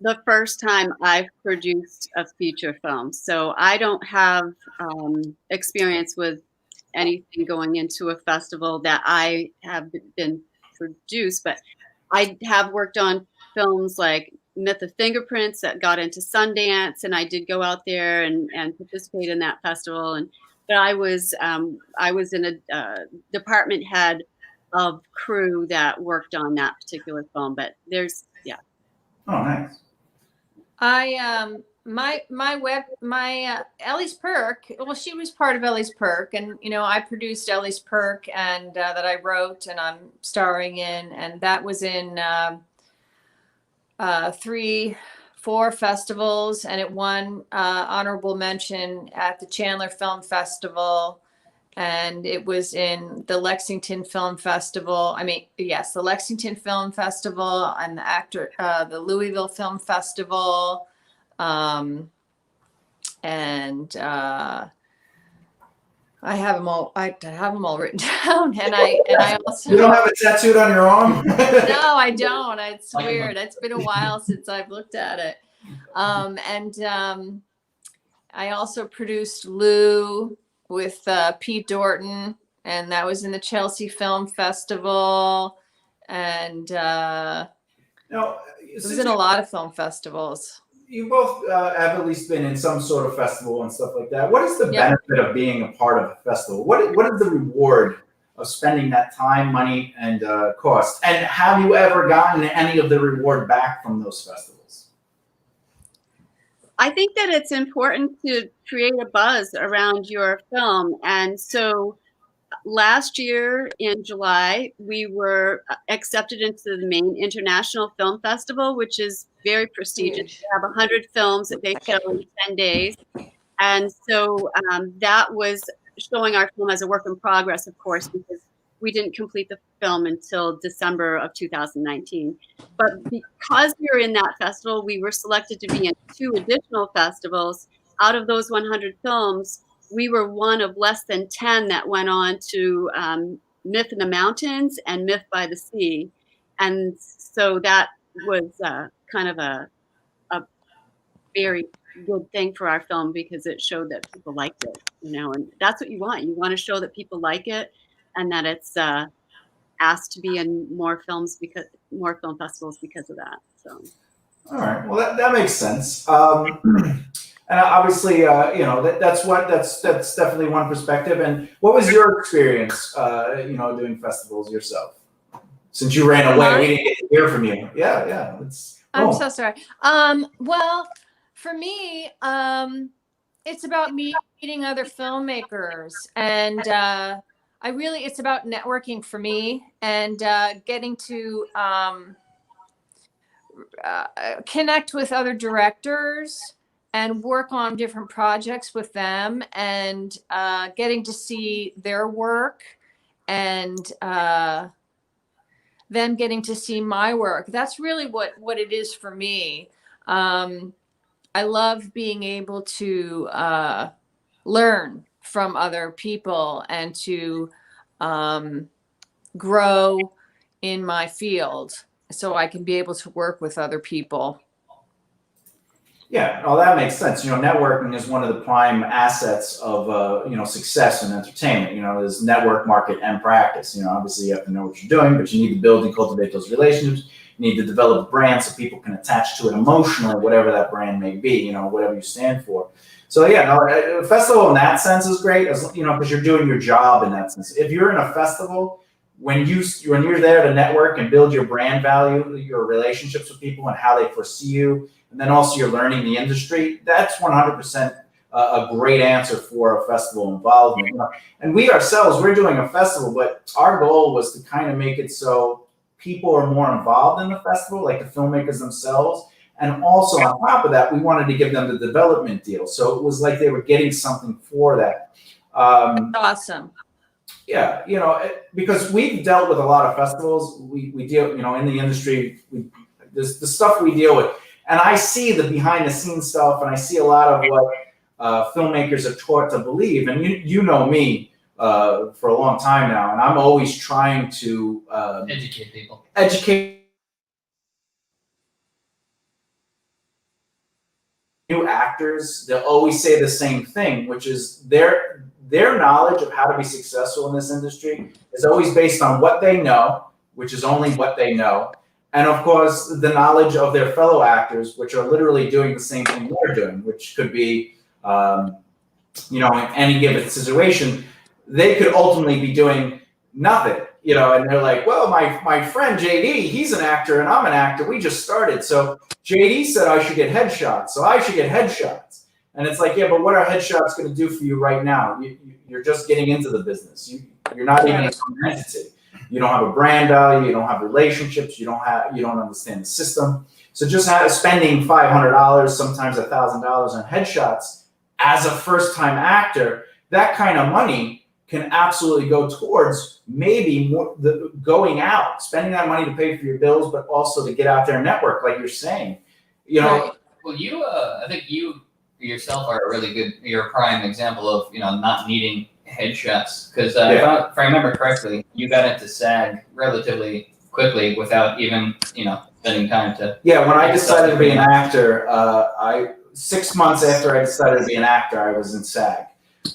the first time I've produced a feature film, so I don't have experience with anything going into a festival that I have been produced, but I have worked on films like Myth of Fingerprints that got into Sundance, and I did go out there and participate in that festival. But I was in a department head of crew that worked on that particular film. But Oh, nice. Ellie's Perk. Well, she was part of Ellie's Perk, and I produced Ellie's Perk, and that I wrote and I'm starring in, and that was in 3-4 festivals, and it won honorable mention at the Chandler Film Festival, and it was in the Lexington Film Festival. The Lexington Film Festival and the Louisville Film Festival. I have them all. I have them all written down, and I also. You don't have it tattooed on your arm? No, I don't. It's weird. It's been a while since I've looked at it. I also produced Lou with Pete Dorton, and that was in the Chelsea Film Festival, and it was in a lot of film festivals. You both have at least been in some sort of festival and stuff like that. What is the benefit of being a part of a festival? What is the reward of spending that time, money, and cost? And have you ever gotten any of the reward back from those festivals? I think that it's important to create a buzz around your film. And so last year in July, we were accepted into the Maine International Film Festival, which is very prestigious. We have 100 films that they show in 10 days. And so that was showing our film as a work in progress, of course, because we didn't complete the film until December of 2019. But because we were in that festival, we were selected to be in 2 additional festivals. Out of those 100 films, we were one of less than 10 that went on to Myth in the Mountains and Myth by the Sea. And so that was kind of a very good thing for our film, because it showed that people liked it, and that's what you want. You want to show that people like it, and that it's asked to be in more film festivals because of that. So. All right. Well, that makes sense. And obviously, that's definitely one perspective. And what was your experience, doing festivals yourself? Since you ran away, we didn't get to hear from you. Yeah. I'm so sorry. Well, for me, it's about meeting other filmmakers, and it's about networking for me, and getting to connect with other directors and work on different projects with them, and getting to see their work, and them getting to see my work. That's really what it is for me. I love being able to learn from other people and to grow in my field, so I can be able to work with other people. Yeah, well, that makes sense. Networking is one of the prime assets of success in entertainment. There's network, market, and practice. Obviously you have to know what you're doing, but you need to build and cultivate those relationships. You need to develop a brand so people can attach to it emotionally, whatever that brand may be. Whatever you stand for. So yeah, no, a festival in that sense is great, as you know, because you're doing your job in that sense. If you're in a festival, when you're there to network and build your brand value, your relationships with people and how they foresee you, and then also you're learning the industry, that's 100% a great answer for a festival involvement. You know? And we ourselves, we're doing a festival, but our goal was to kind of make it so people are more involved in the festival, like the filmmakers themselves. And also on top of that, we wanted to give them the development deal. So it was like they were getting something for that. Awesome. Yeah, you know, because we've dealt with a lot of festivals. We deal, you know, in the industry, the stuff we deal with. And I see the behind the scenes stuff, and I see a lot of what filmmakers are taught to believe. And you know me for a long time now, and I'm always trying to educate people. Educate new actors. They'll always say the same thing, which is their knowledge of how to be successful in this industry is always based on what they know, which is only what they know. And of course, the knowledge of their fellow actors, which are literally doing the same thing they're doing, which could be, you know, in any given situation, they could ultimately be doing nothing, you know, and they're like, well, my friend JD, he's an actor and I'm an actor. We just started. So JD said I should get headshots. So I should get headshots. And it's like, yeah, but what are headshots going to do for you right now? You're just getting into the business. You're not even an entity. You don't have a brand value. You don't have relationships. You don't understand the system. So just spending $500, sometimes $1,000 on headshots as a first-time actor, that kind of money can absolutely go towards maybe more going out, spending that money to pay for your bills, but also to get out there and network, like you're saying. You know. Well, I think you yourself are a really good, you're a prime example of, you know, not needing headshots, because if I remember correctly, you got into SAG relatively quickly without even, you know, spending time to. Yeah, when I decided to be an actor, 6 months after I decided to be an actor, I was in SAG,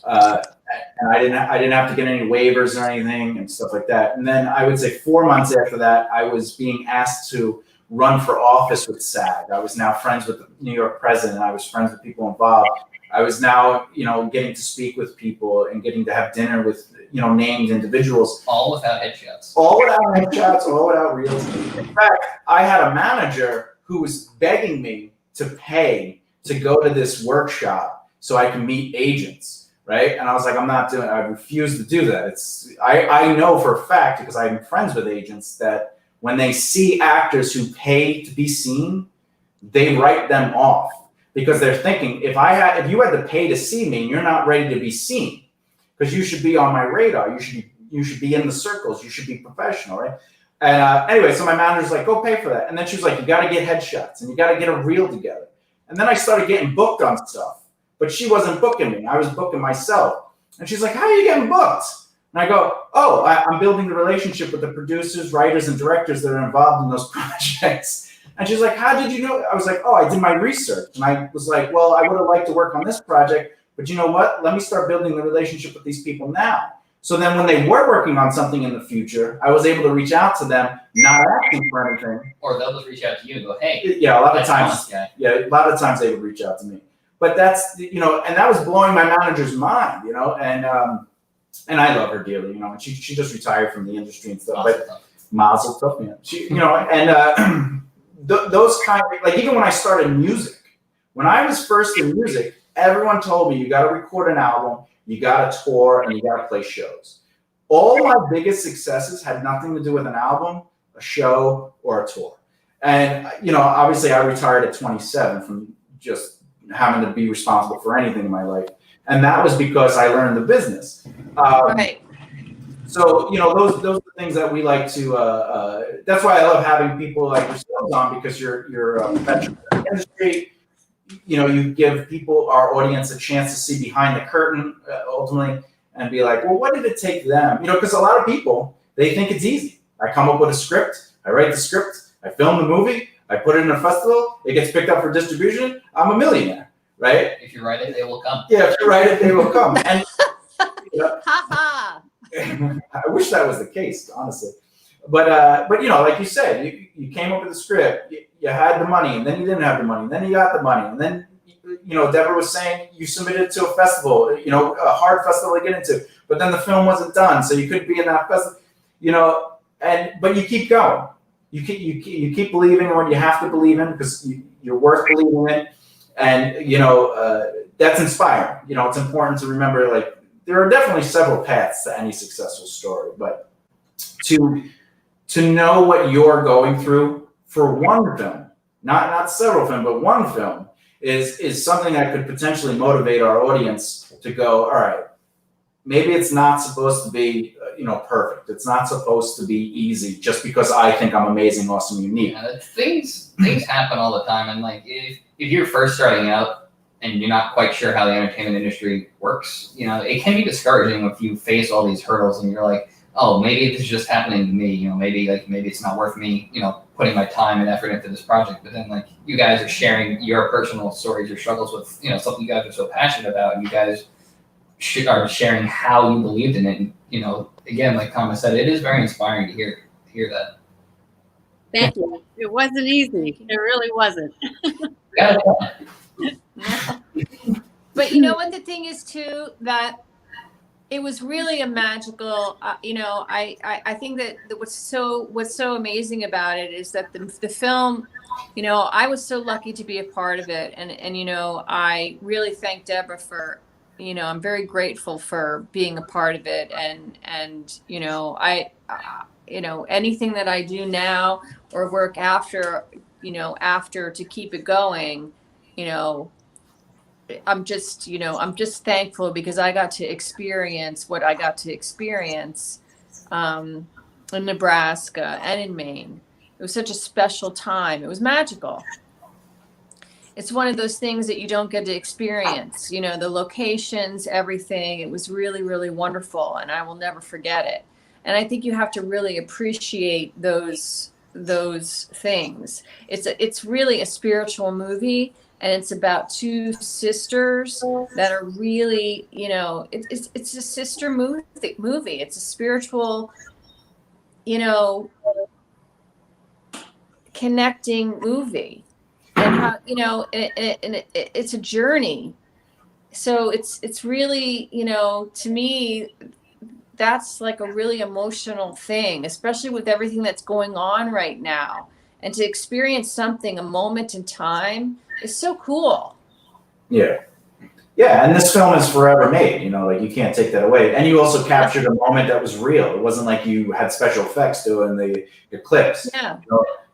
and I didn't have to get any waivers or anything and stuff like that. And then I would say 4 months after that, I was being asked to run for office with SAG. I was now friends with the New York president. I was friends with people involved. I was now, you know, getting to speak with people and getting to have dinner with, you know, named individuals. All without headshots. All without headshots, all without realty. In fact, I had a manager who was begging me to pay to go to this workshop so I can meet agents, right? And I was like, I'm not doing it. I refuse to do that. I know for a fact, because I'm friends with agents, that when they see actors who pay to be seen, they write them off, because they're thinking, if you had to pay to see me, and you're not ready to be seen, because you should be on my radar. You should be in the circles. You should be professional, right? And anyway, so my manager's like, go pay for that. And then she was like, you got to get headshots and you got to get a reel together. And then I started getting booked on stuff, but she wasn't booking me. I was booking myself. And she's like, how are you getting booked? And I go, oh, I'm building the relationship with the producers, writers, and directors that are involved in those projects. And she's like, how did you know? I was like, oh, I did my research. And I was like, well, I would have liked to work on this project, but you know what? Let me start building the relationship with these people now. So then when they were working on something in the future, I was able to reach out to them, not asking for anything. Or they'll just reach out to you and go, hey. Yeah, a lot of times they would reach out to me. But that's, you know, and that was blowing my manager's mind, you know, and I love her dearly, you know, and she just retired from the industry and stuff. But Mazel tov, man. She, you know, and those kind of, like, even when I started music, when I was first in music, everyone told me you got to record an album, you got to tour, and you got to play shows. All my biggest successes had nothing to do with an album, a show, or a tour. And, you know, obviously I retired at 27 from just having to be responsible for anything in my life. And that was because I learned the business. Right. So, you know, those are the things that we like to, that's why I love having people like yourselves on, because you're a veteran of the industry. You know, you give people, our audience, a chance to see behind the curtain, ultimately, and be like, well, what did it take them? You know, because a lot of people, they think it's easy. I come up with a script, I write the script, I film the movie, I put it in a festival, it gets picked up for distribution, I'm a millionaire, right? If you write it, they will come. Yeah, if you write it, they will come. And you know, Ha I wish that was the case, honestly. But you know, like you said, you came up with a script, you had the money, and then you didn't have the money, and then you got the money, and then Debra was saying you submitted to a festival, a hard festival to get into, but then the film wasn't done, so you couldn't be in that festival, but you keep going. You keep believing in what you have to believe in because you're worth believing in, and that's inspiring. It's important to remember, like, there are definitely several paths to any successful story, but to know what you're going through for one film, not several films, but one film, is something that could potentially motivate our audience to go, all right, maybe it's not supposed to be, perfect. It's not supposed to be easy just because I think I'm amazing, awesome, unique. Yeah, things happen all the time, and like if you're first starting out and you're not quite sure how the entertainment industry works, it can be discouraging if you face all these hurdles and you're like, oh, maybe this is just happening to me. Maybe it's not worth me, putting my time and effort into this project. But then, like, you guys are sharing your personal stories, your struggles with, something you guys are so passionate about, and you guys are sharing how you believed in it. And, again, like Thomas said, it is very inspiring to hear that. Thank you. It wasn't easy. It really wasn't. But you know what the thing is too, that it was really a magical, I think that what's so amazing about it is that the film, I was so lucky to be a part of it. And I really thank Debra for, I'm very grateful for being a part of it. And anything that I do now or work after to keep it going, I'm just thankful because I got to experience what I got to experience in Nebraska and in Maine. It was such a special time. It was magical. It's one of those things that you don't get to experience, the locations, everything. It was really, really wonderful, and I will never forget it. And I think you have to really appreciate those things. It's really a spiritual movie. And it's about two sisters that are really, it's a sister movie. It's a spiritual, connecting movie, and how, it's a journey. So it's really, to me, that's like a really emotional thing, especially with everything that's going on right now. And to experience something, a moment in time, is so cool. Yeah, and this film is forever made. Like, you can't take that away. And you also captured a moment that was real. It wasn't like you had special effects doing the eclipse. Yeah.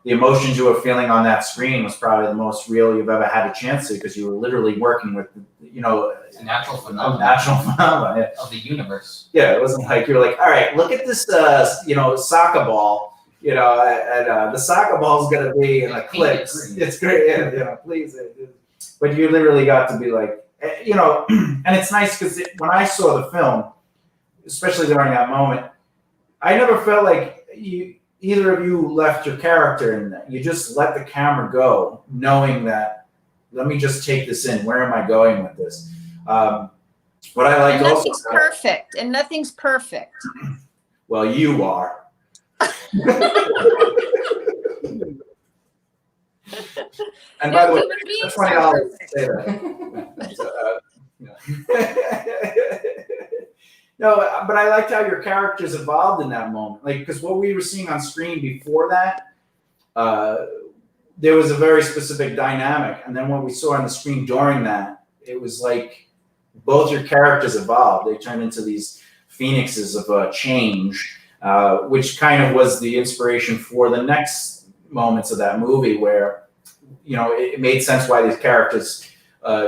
The emotions you were feeling on that screen was probably the most real you've ever had a chance to, because you were literally working with, a natural phenomenon. Yeah. Of the universe. Yeah, it wasn't like you're like, all right, look at this, soccer ball. And the soccer ball's gonna be an eclipse. It's great, please. But you literally got to be like, and it's nice because when I saw the film, especially during that moment, I never felt like either of you left your character in that. You just let the camera go, knowing that, let me just take this in. Where am I going with this? What I like also. Nothing's perfect, and nothing's perfect. Well, you are. And by the way, that's why I always say that. No, but I liked how your characters evolved in that moment. Like, because what we were seeing on screen before that, there was a very specific dynamic, and then what we saw on the screen during that, it was like both your characters evolved. They turned into these phoenixes of change. Which kind of was the inspiration for the next moments of that movie, where, it made sense why these characters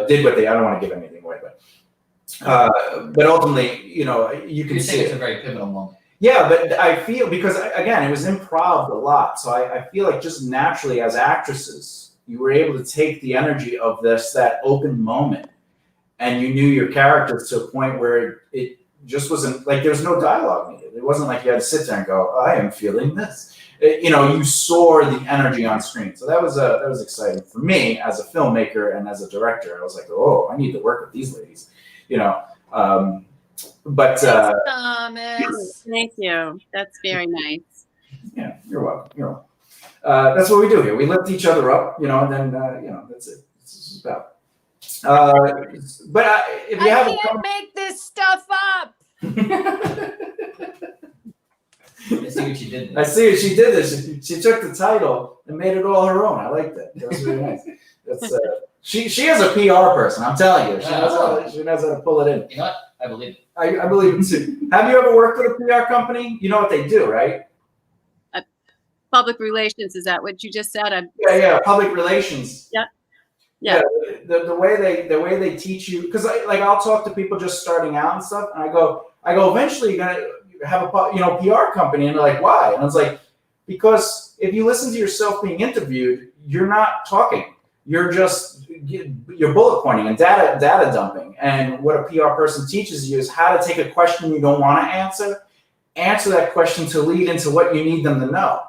did what they. I don't want to give anything away, but ultimately, you can see it's a very pivotal moment. Yeah, but I feel, because again, it was improv a lot, so I feel like just naturally as actresses, you were able to take the energy of that open moment, and you knew your characters to a point where it just wasn't like there was no dialogue needed. It wasn't like you had to sit there and go, I am feeling this. You saw the energy on screen. So that was exciting for me as a filmmaker and as a director. I was like, oh, I need to work with these ladies, But Thanks, Thomas. Thank you. That's very nice. Yeah, you're welcome. That's what we do here. We lift each other up, and then that's it. This is about. But if you I have can't make this stuff up. I see what you did I there. see she did this. She took the title and made it all her own. I like that. That's really nice. That's she is a PR person. I'm telling you, she knows how to pull it in. You know what? I believe it. I believe it too. Have you ever worked with a PR company? You know what they do, right? Public relations, is that what you just said? Yeah. Public relations. Yeah. The way they teach you, because I'll talk to people just starting out and stuff, and I go eventually you're gonna have a PR company, and they're like, why? And I was like, because if you listen to yourself being interviewed, you're not talking. You're bullet pointing and data dumping. And what a PR person teaches you is how to take a question you don't want to answer that question to lead into what you need them to know.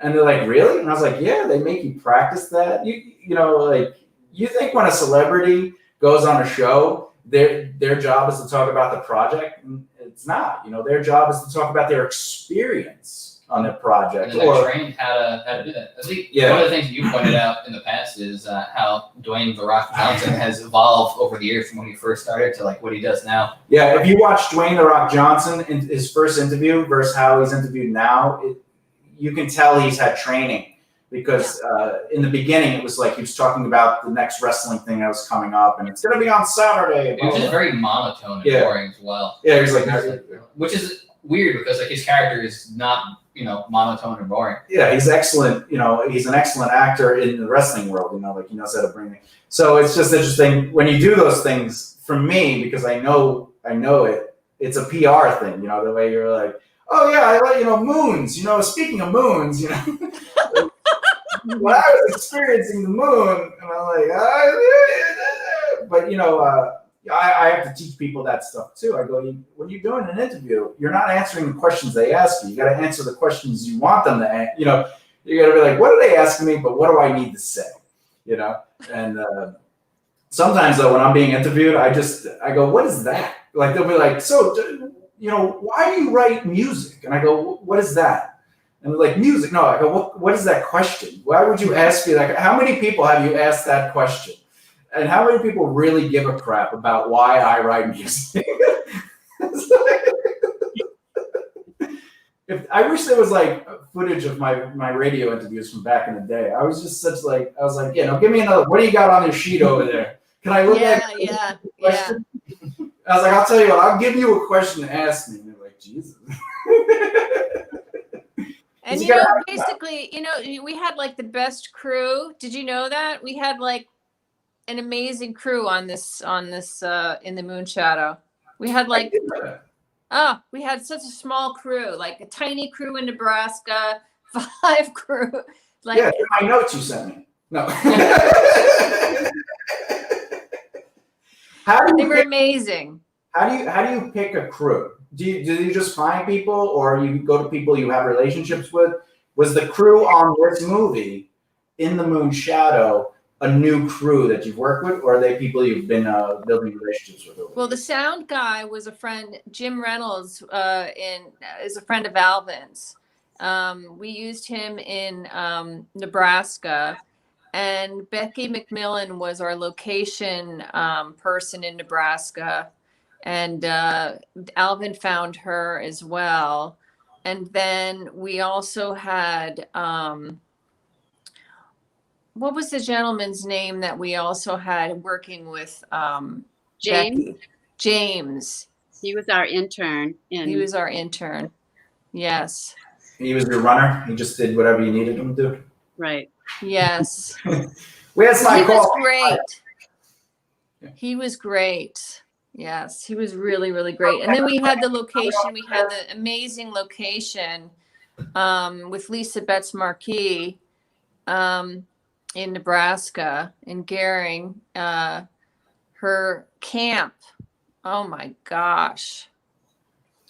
And they're like, really? And I was like, yeah, they make you practice that. You think when a celebrity goes on a show, their job is to talk about the project? It's not. Their job is to talk about their experience on their project. And then they're trained how to do that. I think one of the things you pointed out in the past is how Dwayne "The Rock" Johnson has evolved over the years from when he first started to what he does now. Yeah, if you watch Dwayne "The Rock" Johnson in his first interview versus how he's interviewed now, you can tell he's had training. Because in the beginning, it was like he was talking about the next wrestling thing that was coming up, and it's going to be on Saturday. It was just very monotone and boring as well. Yeah, he was which is weird because his character is not monotone and boring. Yeah, he's excellent. He's an excellent actor in the wrestling world. he knows how to bring it. So it's just interesting when you do those things. For me, because I know it. It's a PR thing. The way you're like, oh yeah, I like moons. Speaking of moons, when I was experiencing the moon, and I'm like, but I have to teach people that stuff too. I go, when you're doing an interview, you're not answering the questions they ask you. You got to answer the questions you want them to answer. You got to be like, what are they asking me? But what do I need to say? And sometimes though, when I'm being interviewed, I go, what is that? Like they'll be like, so why do you write music? And I go, what is that? And they're like, music. No, I go, what is that question? Why would you ask me that? How many people have you asked that question? And how many people really give a crap about why I write music? I wish there was footage of my radio interviews from back in the day. I was just give me another. What do you got on your sheet over there? Can I look at the question? I was like, I'll tell you what, I'll give you a question to ask me. And they're like, Jesus. And basically, we had the best crew. Did you know that? We had an amazing crew on this in the Moon Shadow. We had we had such a small crew, a tiny crew in Nebraska, 5 crew. Yeah, my notes you sent me. No. They were amazing. How do you pick a crew? Do you just find people, or you go to people you have relationships with? Was the crew on this movie, in the Moon Shadow, a new crew that you've worked with, or are they people you've been building relationships with? Well, the sound guy was a friend. Jim Reynolds is a friend of Alvin's. We used him in Nebraska, and Becky McMillan was our location person in Nebraska. And Alvin found her as well. And then we also had, what was the gentleman's name that we also had working with James? Becky? James. He was our intern. He was our intern. Yes. He was your runner? He just did whatever you needed him to do? Right. Yes. Where's my call? Was great. He was great. Yes, he was really, really great. And then we had the location. We had the amazing location with Lisa Betts Marquis in Nebraska, in Gering. Her camp. Oh my gosh,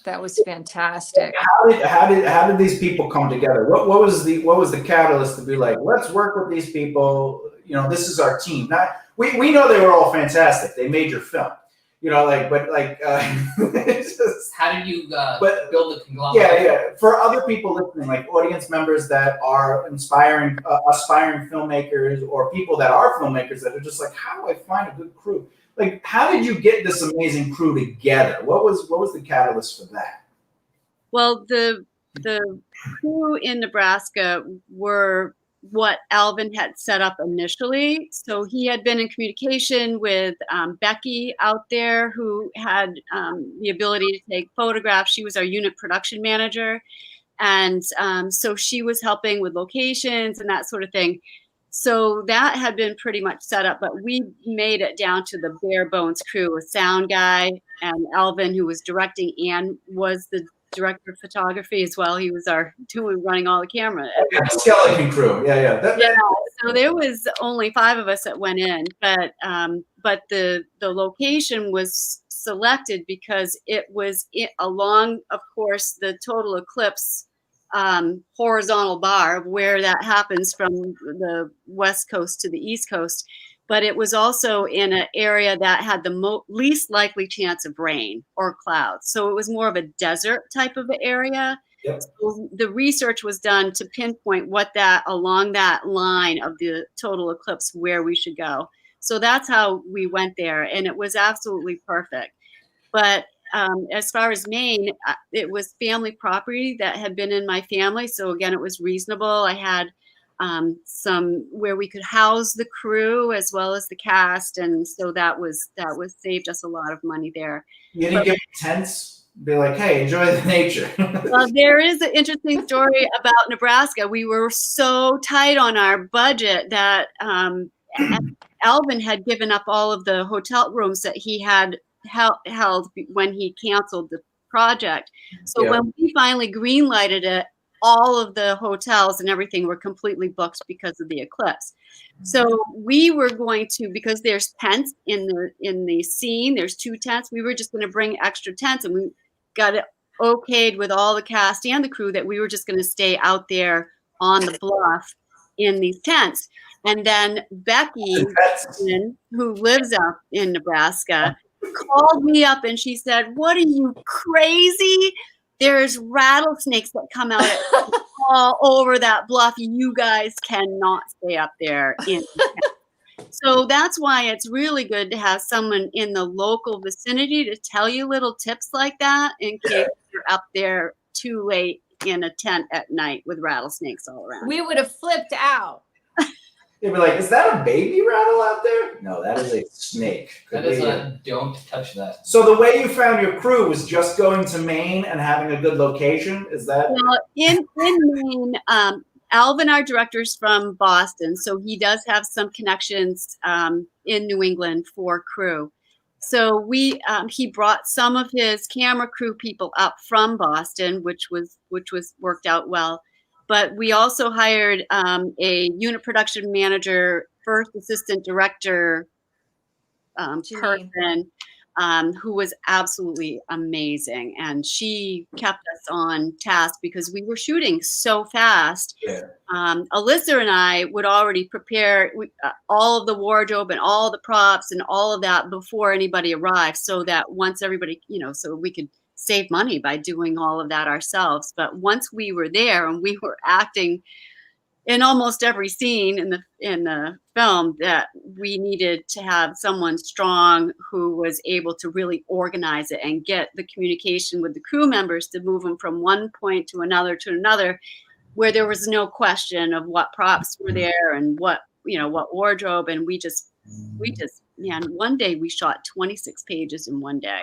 that was fantastic. How did these people come together? What was the catalyst to be like, let's work with these people? This is our team. We know they were all fantastic. They made your film. You know, like, but like, it's just, How did you but- build the conglomerate? yeah. For other people listening, like audience members that are aspiring filmmakers, or people that are filmmakers that are just like, how do I find a good crew? Like, how did you get this amazing crew together? What was the catalyst for that? Well, the crew in Nebraska were what Alvin had set up initially. So he had been in communication with Becky out there, who had the ability to take photographs. She was our unit production manager. And so she was helping with locations and that sort of thing. So that had been pretty much set up, but we made it down to the bare bones crew, a sound guy, and Alvin, who was directing and was the director of photography as well. He was running all the camera. Yeah, the skeleton crew. Yeah. So there was only 5 of us that went in, but the location was selected because it was along, of course, the total eclipse horizontal bar where that happens from the west coast to the east coast, but it was also in an area that had the least likely chance of rain or clouds. So it was more of a desert type of area. Yep. So the research was done to pinpoint along that line of the total eclipse where we should go. So that's how we went there, and it was absolutely perfect. But as far as Maine, it was family property that had been in my family. So again, it was reasonable. I had some where we could house the crew as well as the cast, and so that saved us a lot of money there. You didn't get tents? Be like, hey, enjoy the nature. Well, there is an interesting story about Nebraska. We were so tight on our budget that Alvin had given up all of the hotel rooms that he had held when he canceled the project. So when we finally greenlighted it, all of the hotels and everything were completely booked because of the eclipse. So we were going to, because there's tents in the scene, there's 2 tents. We were just going to bring extra tents, and we got it okayed with all the cast and the crew that we were just going to stay out there on the bluff in these tents. And then Becky, who lives up in Nebraska, called me up and she said, "What are you, crazy? There's rattlesnakes that come out all over that bluff. You guys cannot stay up there in the tent." So that's why it's really good to have someone in the local vicinity to tell you little tips like that in case you're up there too late in a tent at night with rattlesnakes all around. We would have flipped out. You'd be like, is that a baby rattle out there? No, that is a snake. That is a, don't touch that. So the way you found your crew was just going to Maine and having a good location? Is that? Well, in Maine, Alvin, our director's from Boston, so he does have some connections in New England for crew. So he brought some of his camera crew people up from Boston, which was worked out well. But we also hired a unit production manager, first assistant director person, who was absolutely amazing. And she kept us on task because we were shooting so fast. Yeah. Elissa and I would already prepare all of the wardrobe and all the props and all of that before anybody arrived, so that once everybody, so we could save money by doing all of that ourselves. But once we were there and we were acting in almost every scene in the film, that we needed to have someone strong who was able to really organize it and get the communication with the crew members to move them from one point to another, where there was no question of what props were there and what wardrobe. And we just man, one day we shot 26 pages in one day.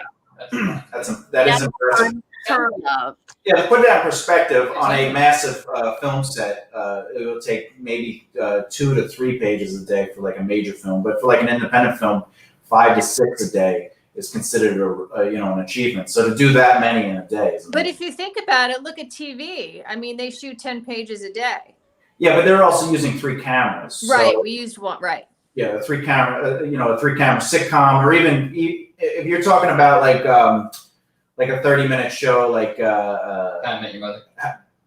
That is impressive. Unheard of. Yeah, to put it in perspective, on a massive film set, it will take maybe 2 to 3 pages a day for like a major film. But for like an independent film, 5 to 6 a day is considered an achievement. So to do that many in a day is amazing. But if you think about it, look at TV. I mean, they shoot 10 pages a day. Yeah, but they're also using 3 cameras. Right. So, We used one. Right. yeah, a 3 camera, a 3-camera sitcom, or even if you're talking about like a 30-minute show, like How I Met Your Mother.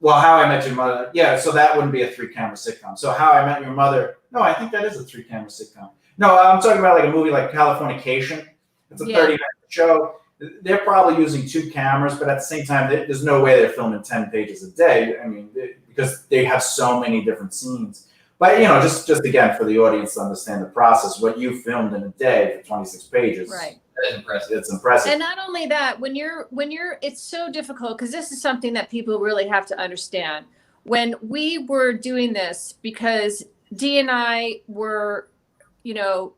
Well, How I Met Your Mother. Yeah, so that wouldn't be a 3-camera sitcom. So How I Met Your Mother. No, I think that is a 3-camera sitcom. No, I'm talking about like a movie like Californication. It's a 30-minute show. They're probably using 2 cameras, but at the same time, there's no way they're filming 10 pages a day. I mean, because they have so many different scenes. But, you know, just again, for the audience to understand the process, what you filmed in a day for 26 pages. Right. That is impressive. It's impressive. And not only that, when you're, it's so difficult, because this is something that people really have to understand. When we were doing this, because Dee and I were, you know,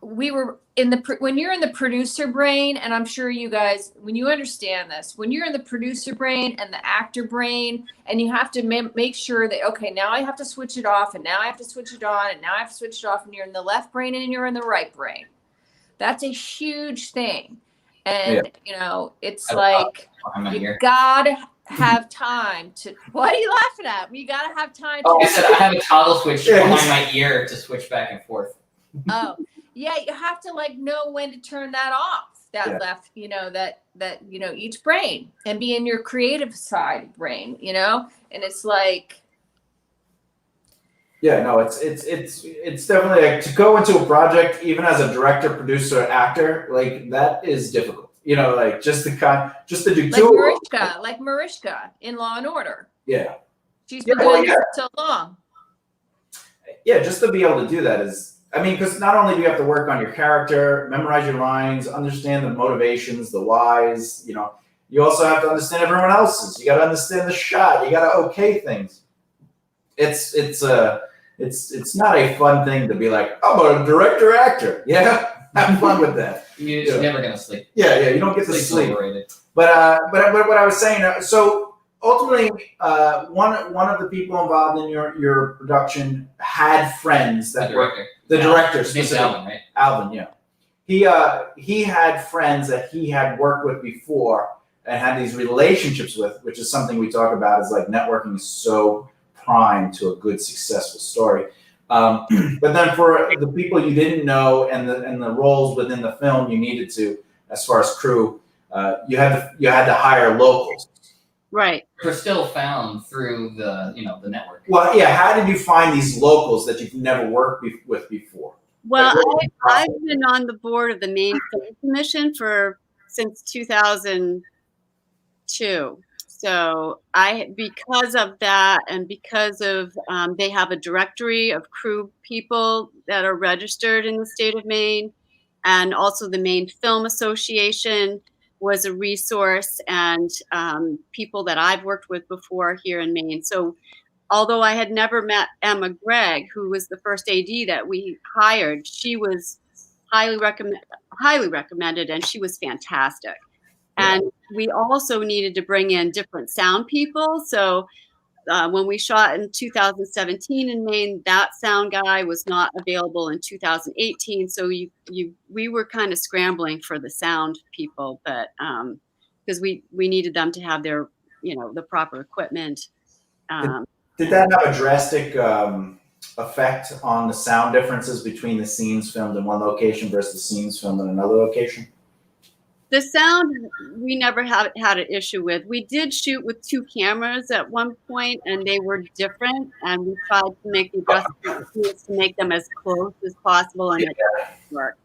we were in the, when you're in the producer brain, and I'm sure you guys, when you understand this, when you're in the producer brain and the actor brain, and you have to make sure that, okay, now I have to switch it off, and now I have to switch it on, and now I have to switch it off, and you're in the left brain and you're in the right brain. That's a huge thing. And, you know, it's like, you gotta have time to, what are you laughing at? You gotta have time to. Oh, I said I have a toggle switch behind my ear to switch back and forth. Oh, yeah, you have to like know when to turn that off, that left, you know, that, you know, each brain, and be in your creative side brain, you know? And it's like, yeah, no, it's definitely like, to go into a project, even as a director, producer, actor, like that is difficult. You know, like just to do like Mariska in Law and Order. Yeah. She's been doing this so long. Yeah, just to be able to do that is, I mean, because not only do you have to work on your character, memorize your lines, understand the motivations, the whys, you know, you also have to understand everyone else's. You got to understand the shot. You got to okay things. It's not a fun thing to be like, I'm a director actor. Yeah, have fun with that. You're never gonna sleep. Yeah, you don't get to sleep. Overrated. But what I was saying, so ultimately, one of the people involved in your production had friends that were the director, specifically Alvin, right? Alvin, yeah. He had friends that he had worked with before and had these relationships with, which is something we talk about, is like networking is so prime to a good, successful story. But then for the people you didn't know and the roles within the film you needed to, as far as crew, you had to hire locals. Right. They're still found through the network. Well, yeah. How did you find these locals that you've never worked with before? Well, I've been on the board of the Maine Film Commission since 2002. So because of that, and because of they have a directory of crew people that are registered in the state of Maine, and also the Maine Film Association was a resource, and people that I've worked with before here in Maine. So although I had never met Emma Gregg, who was the first AD that we hired, she was highly recommended, and she was fantastic. And we also needed to bring in different sound people. So when we shot in 2017 in Maine, that sound guy was not available in 2018. So we were kind of scrambling for the sound people, but because we needed them to have their, the proper equipment. Did that have a drastic effect on the sound differences between the scenes filmed in one location versus the scenes filmed in another location? The sound, we never had an issue with. We did shoot with 2 cameras at one point, and they were different. And we tried to make the adjustments to make them as close as possible, and it didn't work.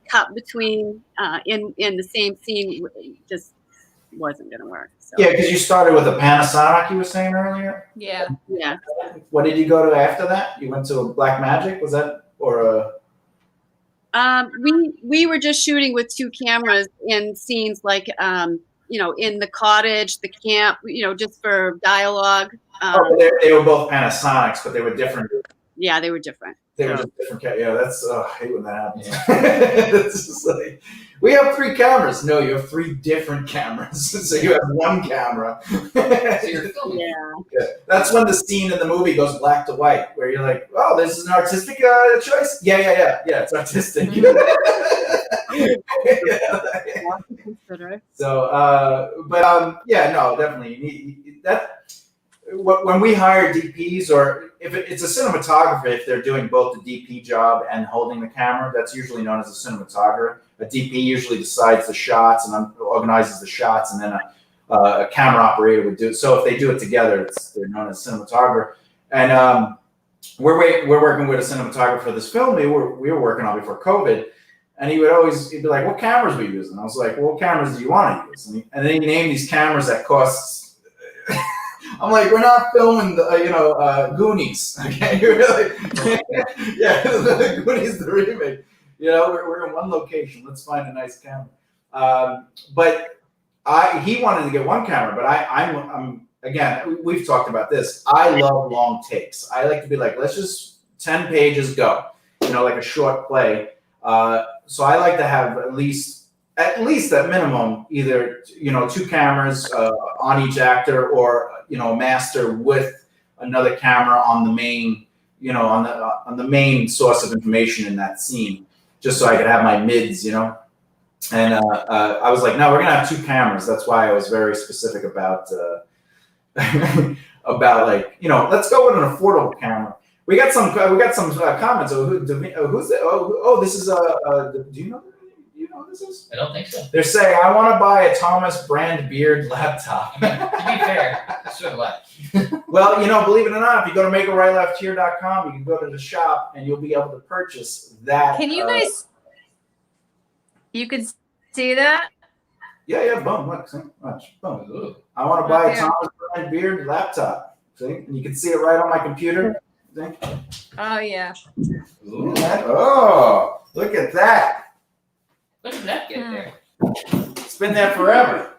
Cut between in the same scene just wasn't going to work. So. Yeah, because you started with a Panasonic, you were saying earlier. Yeah. Yeah. What did you go to after that? You went to a Blackmagic, was that, or a? We were just shooting with 2 cameras in scenes like, in the cottage, the camp, just for dialogue. They were both Panasonics, but they were different. Yeah, they were different. They were just different. Yeah, that's, I hate when that happens. Yeah. It's just like, we have 3 cameras. No, you have 3 different cameras. So you have 1 camera. So you're filming. Yeah. That's when the scene in the movie goes black to white, where you're like, oh, this is an artistic choice? Yeah, it's artistic. So, no, definitely. You need that. When we hire DPs, or if it's a cinematographer, if they're doing both the DP job and holding the camera, that's usually known as a cinematographer. A DP usually decides the shots and organizes the shots, and then a camera operator would do it. So if they do it together, they're known as cinematographer. And we're working with a cinematographer for this film we were working on before COVID, And he'd be like, what cameras we using? I was like, well, what cameras do you want to use? And then he named these cameras that cost. I'm like, we're not filming the Goonies, okay? Yeah, the Goonies, the remake. We're in one location. Let's find a nice camera. But he wanted to get one camera, but I'm again, we've talked about this. I love long takes. I like to be like, let's just 10 pages go, like a short play. So I like to have at least at minimum, either, 2 cameras on each actor, or, master with another camera on the main, on the main source of information in that scene, just so I could have my mids, And I was like, no, we're gonna have 2 cameras. That's why I was very specific about about let's go with an affordable camera. We got some comments. Who's it? This is do you know who this is? I don't think so. They're saying, I want to buy a Thomas Brand Beard laptop. To be fair, so what? Well, believe it or not, if you go to makearightlefthehere.com, you can go to the shop and you'll be able to purchase that. Can you guys? You can see that? Yeah, boom, look, see, watch, boom. Ooh. I want to buy a Thomas Brand Beard laptop. See, and you can see it right on my computer. See? Oh yeah. Ooh. Oh, look at that. When did that get there? It's been there forever.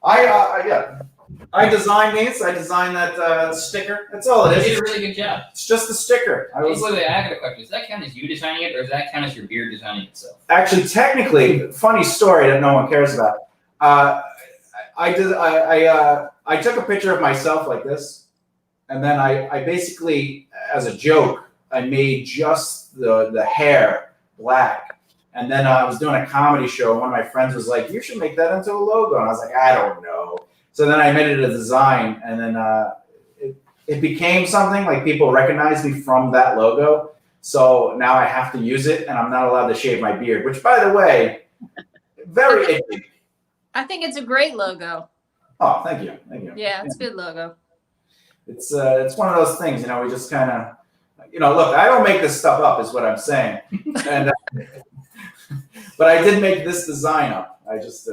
I designed these. I designed that sticker. That's all it You is. did a really good job. It's just a sticker. Wait, I got a question. Does that count as you designing it, or does that count as your beard designing itself? Actually, technically, funny story that no one cares about. I took a picture of myself like this, and then I basically, as a joke, I made just the hair black. And then I was doing a comedy show, and one of my friends was like, you should make that into a logo. And I was like, I don't know. So then I made it a design, and then it became something, like people recognize me from that logo. So now I have to use it, and I'm not allowed to shave my beard, which, by the way, very itchy. I think it's a great logo. Oh, thank you. Yeah, it's a good logo. It's one of those things, we just kind of, look, I don't make this stuff up, is what I'm saying. And but I did make this design up. I just,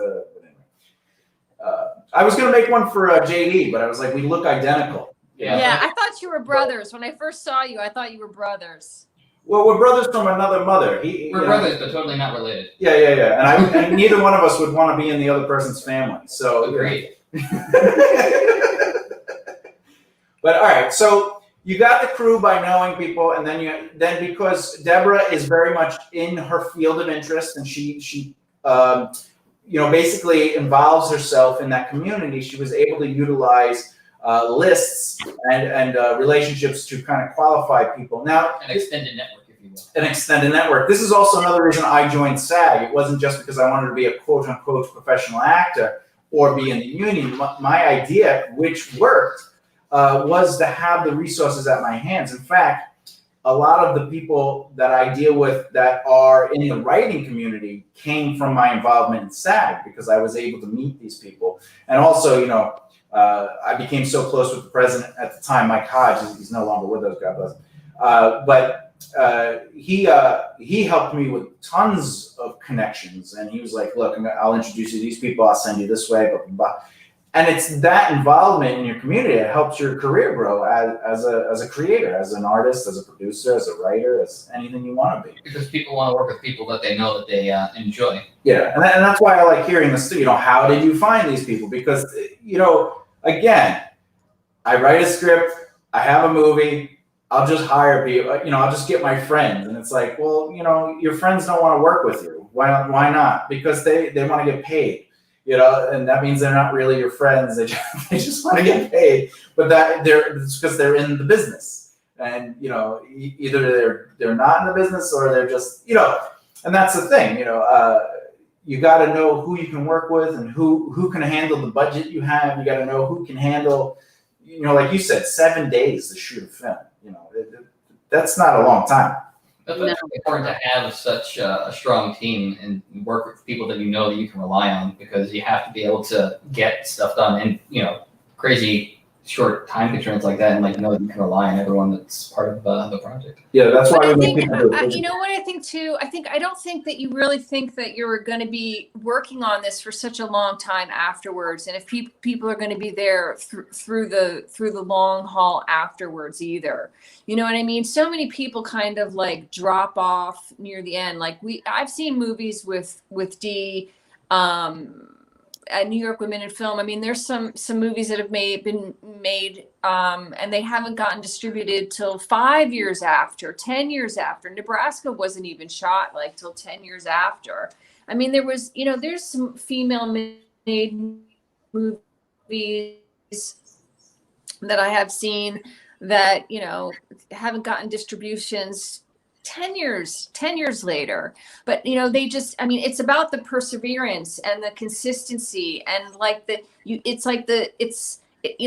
I was going to make one for JD, but I was like, we look identical. Yeah, I thought you were brothers. When I first saw you, I thought you were brothers. Well, we're brothers from another mother. We're brothers, but totally not related. Yeah. And neither one of us would want to be in the other person's family. So agreed. But all right, so you got the crew by knowing people, and then because Debra is very much in her field of interest, and she basically involves herself in that community, she was able to utilize lists and relationships to kind of qualify people. Now, an extended network, if you will. An extended network. This is also another reason I joined SAG. It wasn't just because I wanted to be a quote-unquote professional actor or be in the union. My idea, which worked, was to have the resources at my hands. In fact, a lot of the people that I deal with that are in the writing community came from my involvement in SAG, because I was able to meet these people. And also, I became so close with the president at the time, Mike Hodge. He's no longer with us, God bless him. But he helped me with tons of connections. And he was like, look, I'll introduce you to these people. I'll send you this way, blah, blah, blah. And it's that involvement in your community that helps your career grow as a creator, as an artist, as a producer, as a writer, as anything you want to be. Because people want to work with people that they know that they enjoy. Yeah, and that's why I like hearing this too. How did you find these people? Because, again, I write a script, I have a movie, I'll just hire people, I'll just get my friends. And it's like, well, your friends don't want to work with you. Why not? Because they want to get paid. And that means they're not really your friends. They just want to get paid, but it's because they're in the business, and either they're not in the business, or they're just and that's the thing. You got to know who you can work with, and who can handle the budget you have. You got to know who can handle, like you said, 7 days to shoot a film. That's not a long time. That's why it's important to have such a strong team and work with people that you know that you can rely on, because you have to be able to get stuff done in crazy short time constraints like that, and like know that you can rely on everyone that's part of the project. Yeah, that's why But I we make think, people do it. you know what I think too? I don't think that you really think that you're going to be working on this for such a long time afterwards, and if people are going to be there through the long haul afterwards either. You know what I mean? So many people kind of like drop off near the end. Like I've seen movies with Dee. At New York Women in Film. I mean, there's some movies that have been made, and they haven't gotten distributed till 5 years after, 10 years after. Nebraska wasn't even shot like till 10 years after. I mean, there's some female made movies that I have seen that, haven't gotten distributions 10 years later. But it's about the perseverance and the consistency, and like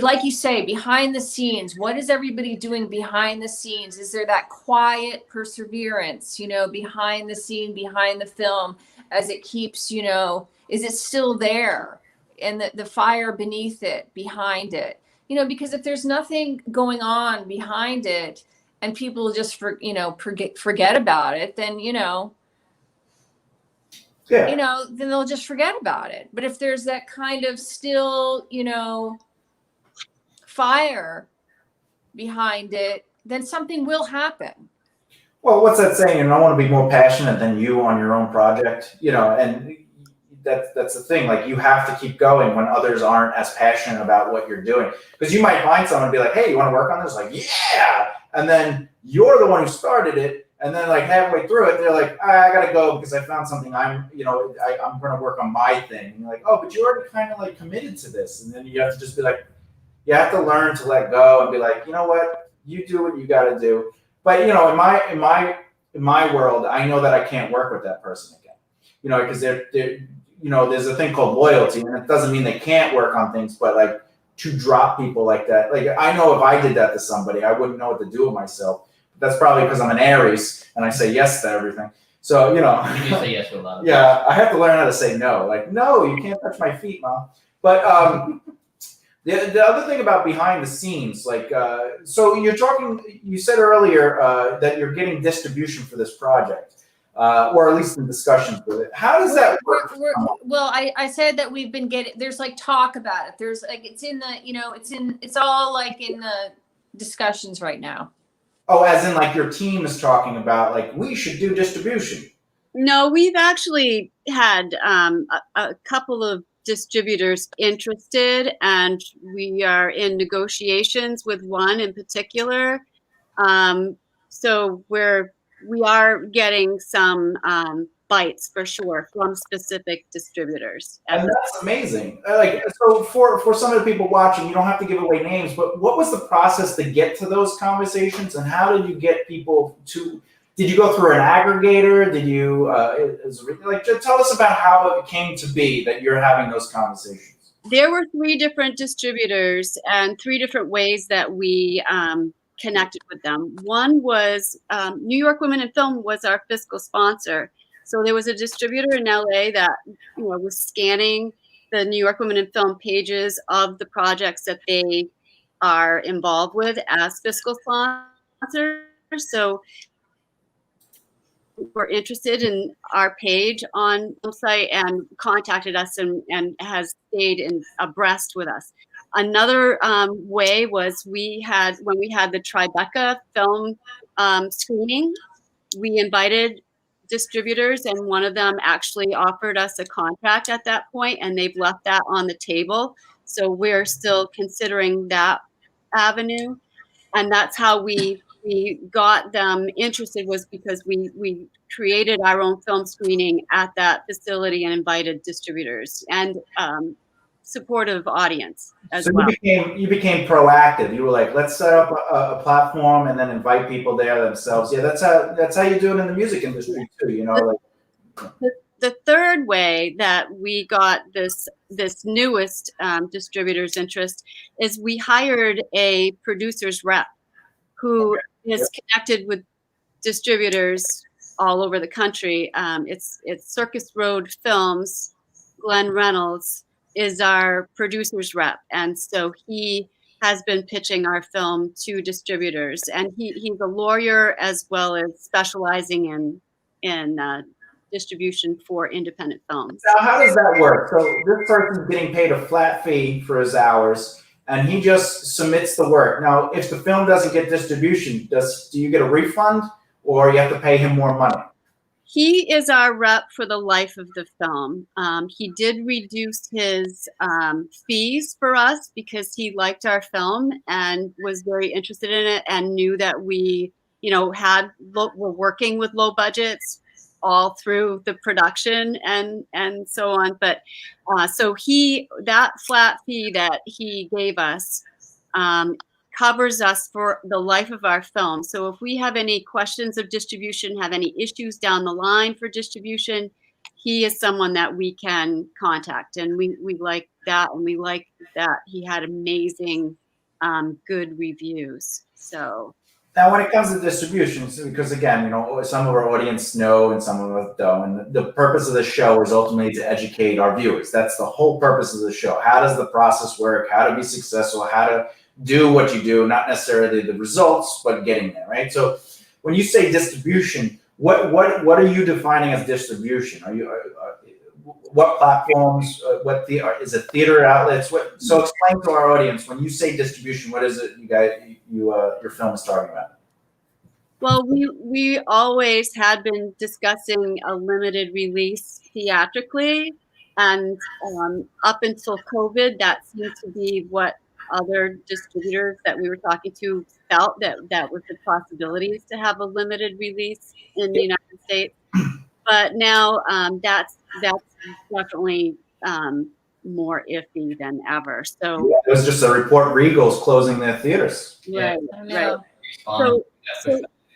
like you say, behind the scenes, what is everybody doing behind the scenes? Is there that quiet perseverance, behind the scene, behind the film, as it keeps, is it still there? And the fire beneath it, behind it, because if there's nothing going on behind it, and people just forget about it, then then they'll just forget about it. But if there's that kind of still fire behind it, then something will happen. Well, what's that saying? You don't want to be more passionate than you on your own project, and that's the thing. Like, you have to keep going when others aren't as passionate about what you're doing, because you might find someone and be like, hey, you want to work on this? Like, yeah. And then you're the one who started it. And then like halfway through it, they're like, I gotta go because I found something I'm going to work on my thing. And you're like, oh, but you already kind of like committed to this. And then you have to just be like, you have to learn to let go and be like, you know what, you do what you got to do. But in my world, I know that I can't work with that person again. Because there's a thing called loyalty, and it doesn't mean they can't work on things, but like, to drop people like that. Like, I know if I did that to somebody, I wouldn't know what to do with myself. But that's probably because I'm an Aries and I say yes to everything. So, You do say yes to a lot of yeah, I have to learn how to say no. Like, no, you can't touch my feet, Mom. But the other thing about behind the scenes, like, so you said earlier that you're getting distribution for this project. Or at least in discussions with it. How does that work? Well, I said that we've been getting, there's like talk about it. There's like, it's in the, it's all like in the discussions right now. Oh, as in like your team is talking about, like, we should do distribution. No, we've actually had a couple of distributors interested, and we are in negotiations with one in particular. So we are getting some bites for sure from specific distributors. And that's amazing. Like, so for some of the people watching, you don't have to give away names, but what was the process to get to those conversations, and how did you get people to? Did you go through an aggregator? Did you just tell us about how it came to be that you're having those conversations? There were 3 different distributors and 3 different ways that we connected with them. One was New York Women in Film was our fiscal sponsor. So there was a distributor in LA that was scanning the New York Women in Film pages of the projects that they are involved with as fiscal sponsors. So were interested in our page on the site and contacted us and has stayed abreast with us. Another way was when we had the Tribeca film screening, we invited distributors, and one of them actually offered us a contract at that point, and they've left that on the table. So we're still considering that avenue, and that's how we got them interested, was because we created our own film screening at that facility and invited distributors and supportive audience as well. You became proactive. You were like, let's set up a platform and then invite people there themselves. Yeah, that's how you do it in the music industry too. The third way that we got this newest distributor's interest is we hired a producer's rep who is connected with distributors all over the country. It's Circus Road Films. Glenn Reynolds is our producer's rep, and so he has been pitching our film to distributors, and he's a lawyer as well as specializing in distribution for independent films. Now, how does that work? So this person's getting paid a flat fee for his hours, and he just submits the work. Now, if the film doesn't get distribution, do you get a refund, or you have to pay him more money? He is our rep for the life of the film. He did reduce his fees for us because he liked our film and was very interested in it and knew that we, were working with low budgets all through the production and so on. But so that flat fee that he gave us covers us for the life of our film. So if we have any questions of distribution, have any issues down the line for distribution, he is someone that we can contact. And we like that, and we like that he had amazing, good reviews. So. Now, when it comes to distribution, because again, some of our audience know and some of us don't, and the purpose of the show is ultimately to educate our viewers. That's the whole purpose of the show. How does the process work? How to be successful? How to do what you do, not necessarily the results, but getting there, right? So when you say distribution, what are you defining as distribution? Are you what platforms? Is it theater outlets? So explain to our audience, when you say distribution, what is it your film is talking about? Well, we always had been discussing a limited release theatrically, and up until COVID, that seemed to be what other distributors that we were talking to felt that was the possibilities to have a limited release in the United States. But now that's definitely more iffy than ever. So it was just a report Regal's closing their theaters. Right, Yeah. right.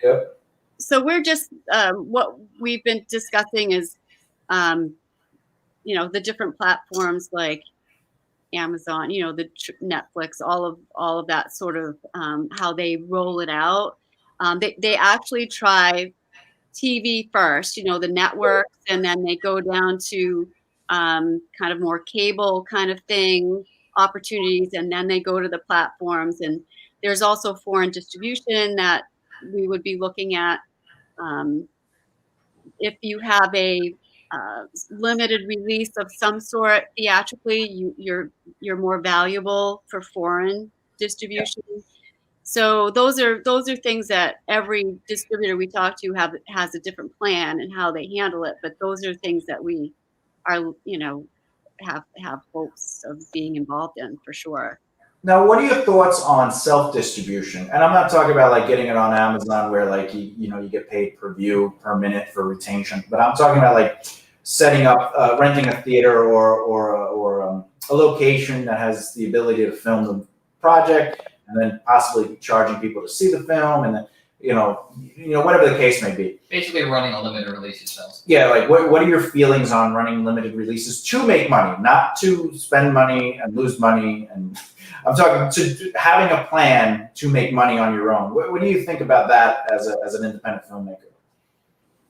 Yep. So we're just what we've been discussing is the different platforms like Amazon, the Netflix, all of that sort of how they roll it out. They actually try TV first, the networks, and then they go down to kind of more cable kind of thing opportunities, and then they go to the platforms. And there's also foreign distribution that we would be looking at. If you have a limited release of some sort theatrically, you're more valuable for foreign distribution. Yeah. So those are things that every distributor we talk to has a different plan and how they handle it. But those are things that we are have hopes of being involved in for sure. Now, what are your thoughts on self-distribution? And I'm not talking about like getting it on Amazon where like you get paid per view per minute for retention, but I'm talking about like setting up, renting a theater or a location that has the ability to film the project, and then possibly charging people to see the film, and then whatever the case may be. Basically, running a limited release yourselves. Yeah, like what are your feelings on running limited releases to make money, not to spend money and lose money? And I'm talking to having a plan to make money on your own. What do you think about that as an independent filmmaker?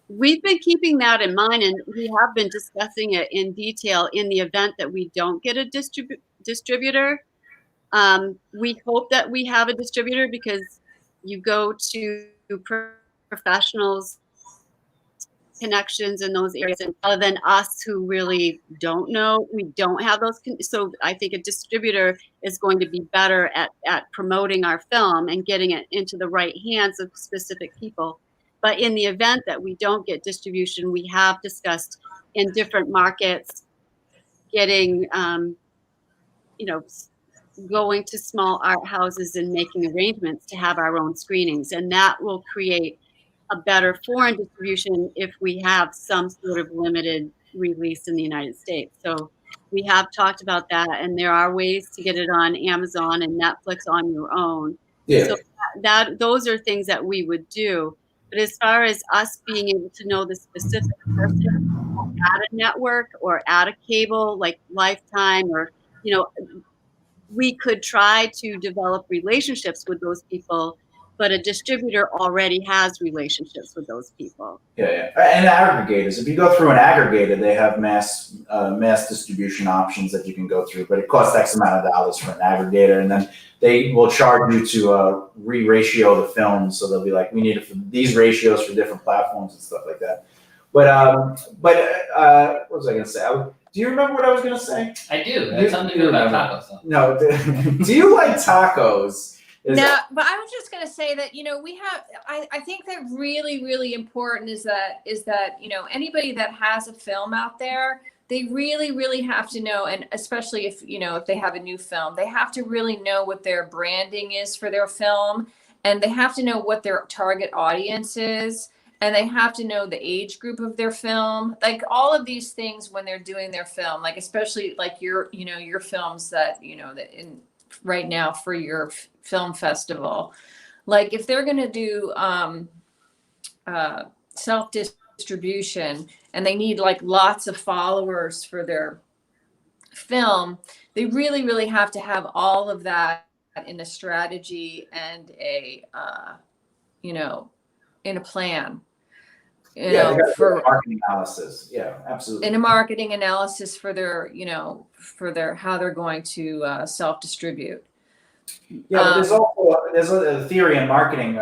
We've been keeping that in mind, and we have been discussing it in detail in the event that we don't get a distributor. We hope that we have a distributor, because you go to professionals, connections in those areas, and other than us who really don't know, we don't have those. So I think a distributor is going to be better at promoting our film and getting it into the right hands of specific people. But in the event that we don't get distribution, we have discussed in different markets getting, going to small art houses and making arrangements to have our own screenings. And that will create a better foreign distribution if we have some sort of limited release in the United States. So we have talked about that, and there are ways to get it on Amazon and Netflix on your own. Yeah. So those are things that we would do. But as far as us being able to know the specific person at a network or at a cable like Lifetime, or we could try to develop relationships with those people but a distributor already has relationships with those people. Yeah. And aggregators. If you go through an aggregator, they have mass distribution options that you can go through, but it costs X amount of dollars for an aggregator, and then they will charge you to re-ratio the film. So they'll be like, we need these ratios for different platforms and stuff like that. But what was I going to say? Do you remember what I was going to say? I do. That's something to do about tacos, though. No. Do you like tacos? No, but I was just going to say that, we have, I think that really, really important is that, anybody that has a film out there, they really, really have to know, and especially if they have a new film, they have to really know what their branding is for their film, and they have to know what their target audience is, and they have to know the age group of their film, like all of these things when they're doing their film, like especially like your films that, right now for your film festival, like if they're going to do self-distribution and they need like lots of followers for their film, they really, really have to have all of that in a strategy and in a plan. For marketing analysis. Yeah, absolutely. In a marketing analysis for their how they're going to self-distribute. Yeah, but there's a theory in marketing.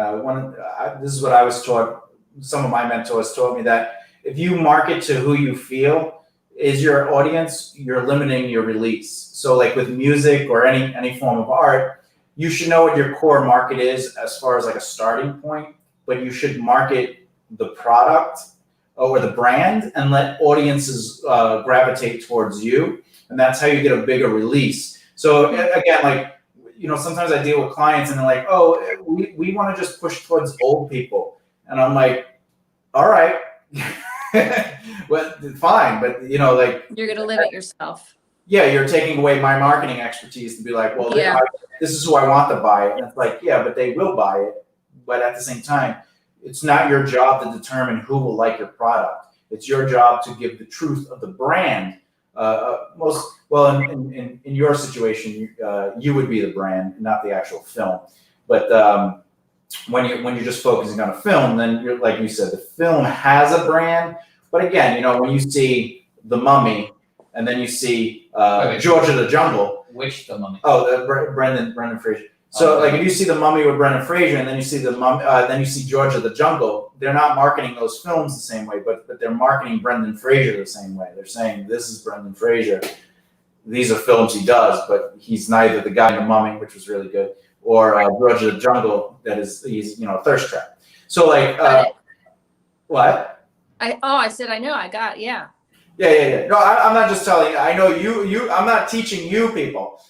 This is what I was taught. Some of my mentors taught me that if you market to who you feel is your audience, you're limiting your release. So like with music or any form of art, you should know what your core market is as far as like a starting point, but you should market the product or the brand and let audiences gravitate towards you, and that's how you get a bigger release. So again, like sometimes I deal with clients and they're like, oh, we want to just push towards old people, and I'm like, all right. Well, fine, but like you're gonna limit yourself. Yeah, you're taking away my marketing expertise to be like, well, yeah. This is who I want to buy it, and it's like, yeah, but they will buy it, but at the same time, it's not your job to determine who will like your product. It's your job to give the truth of the brand. In your situation, you would be the brand, not the actual film. But when you're just focusing on a film, then you're like you said, the film has a brand. But again, when you see The Mummy, and then you see George of the Jungle. Which The Mummy? Oh, Brendan Fraser. So, like, if you see The Mummy with Brendan Fraser, and then you see then you see George of the Jungle, they're not marketing those films the same way, but they're marketing Brendan Fraser the same way. They're saying, this is Brendan Fraser. These are films he does, but he's neither the guy in The Mummy, which was really good, or George of the Jungle, he's a thirst trap. So, like, what? I said, I know, I got, yeah. Yeah. No, I'm not just telling you. I know you. I'm not teaching you people.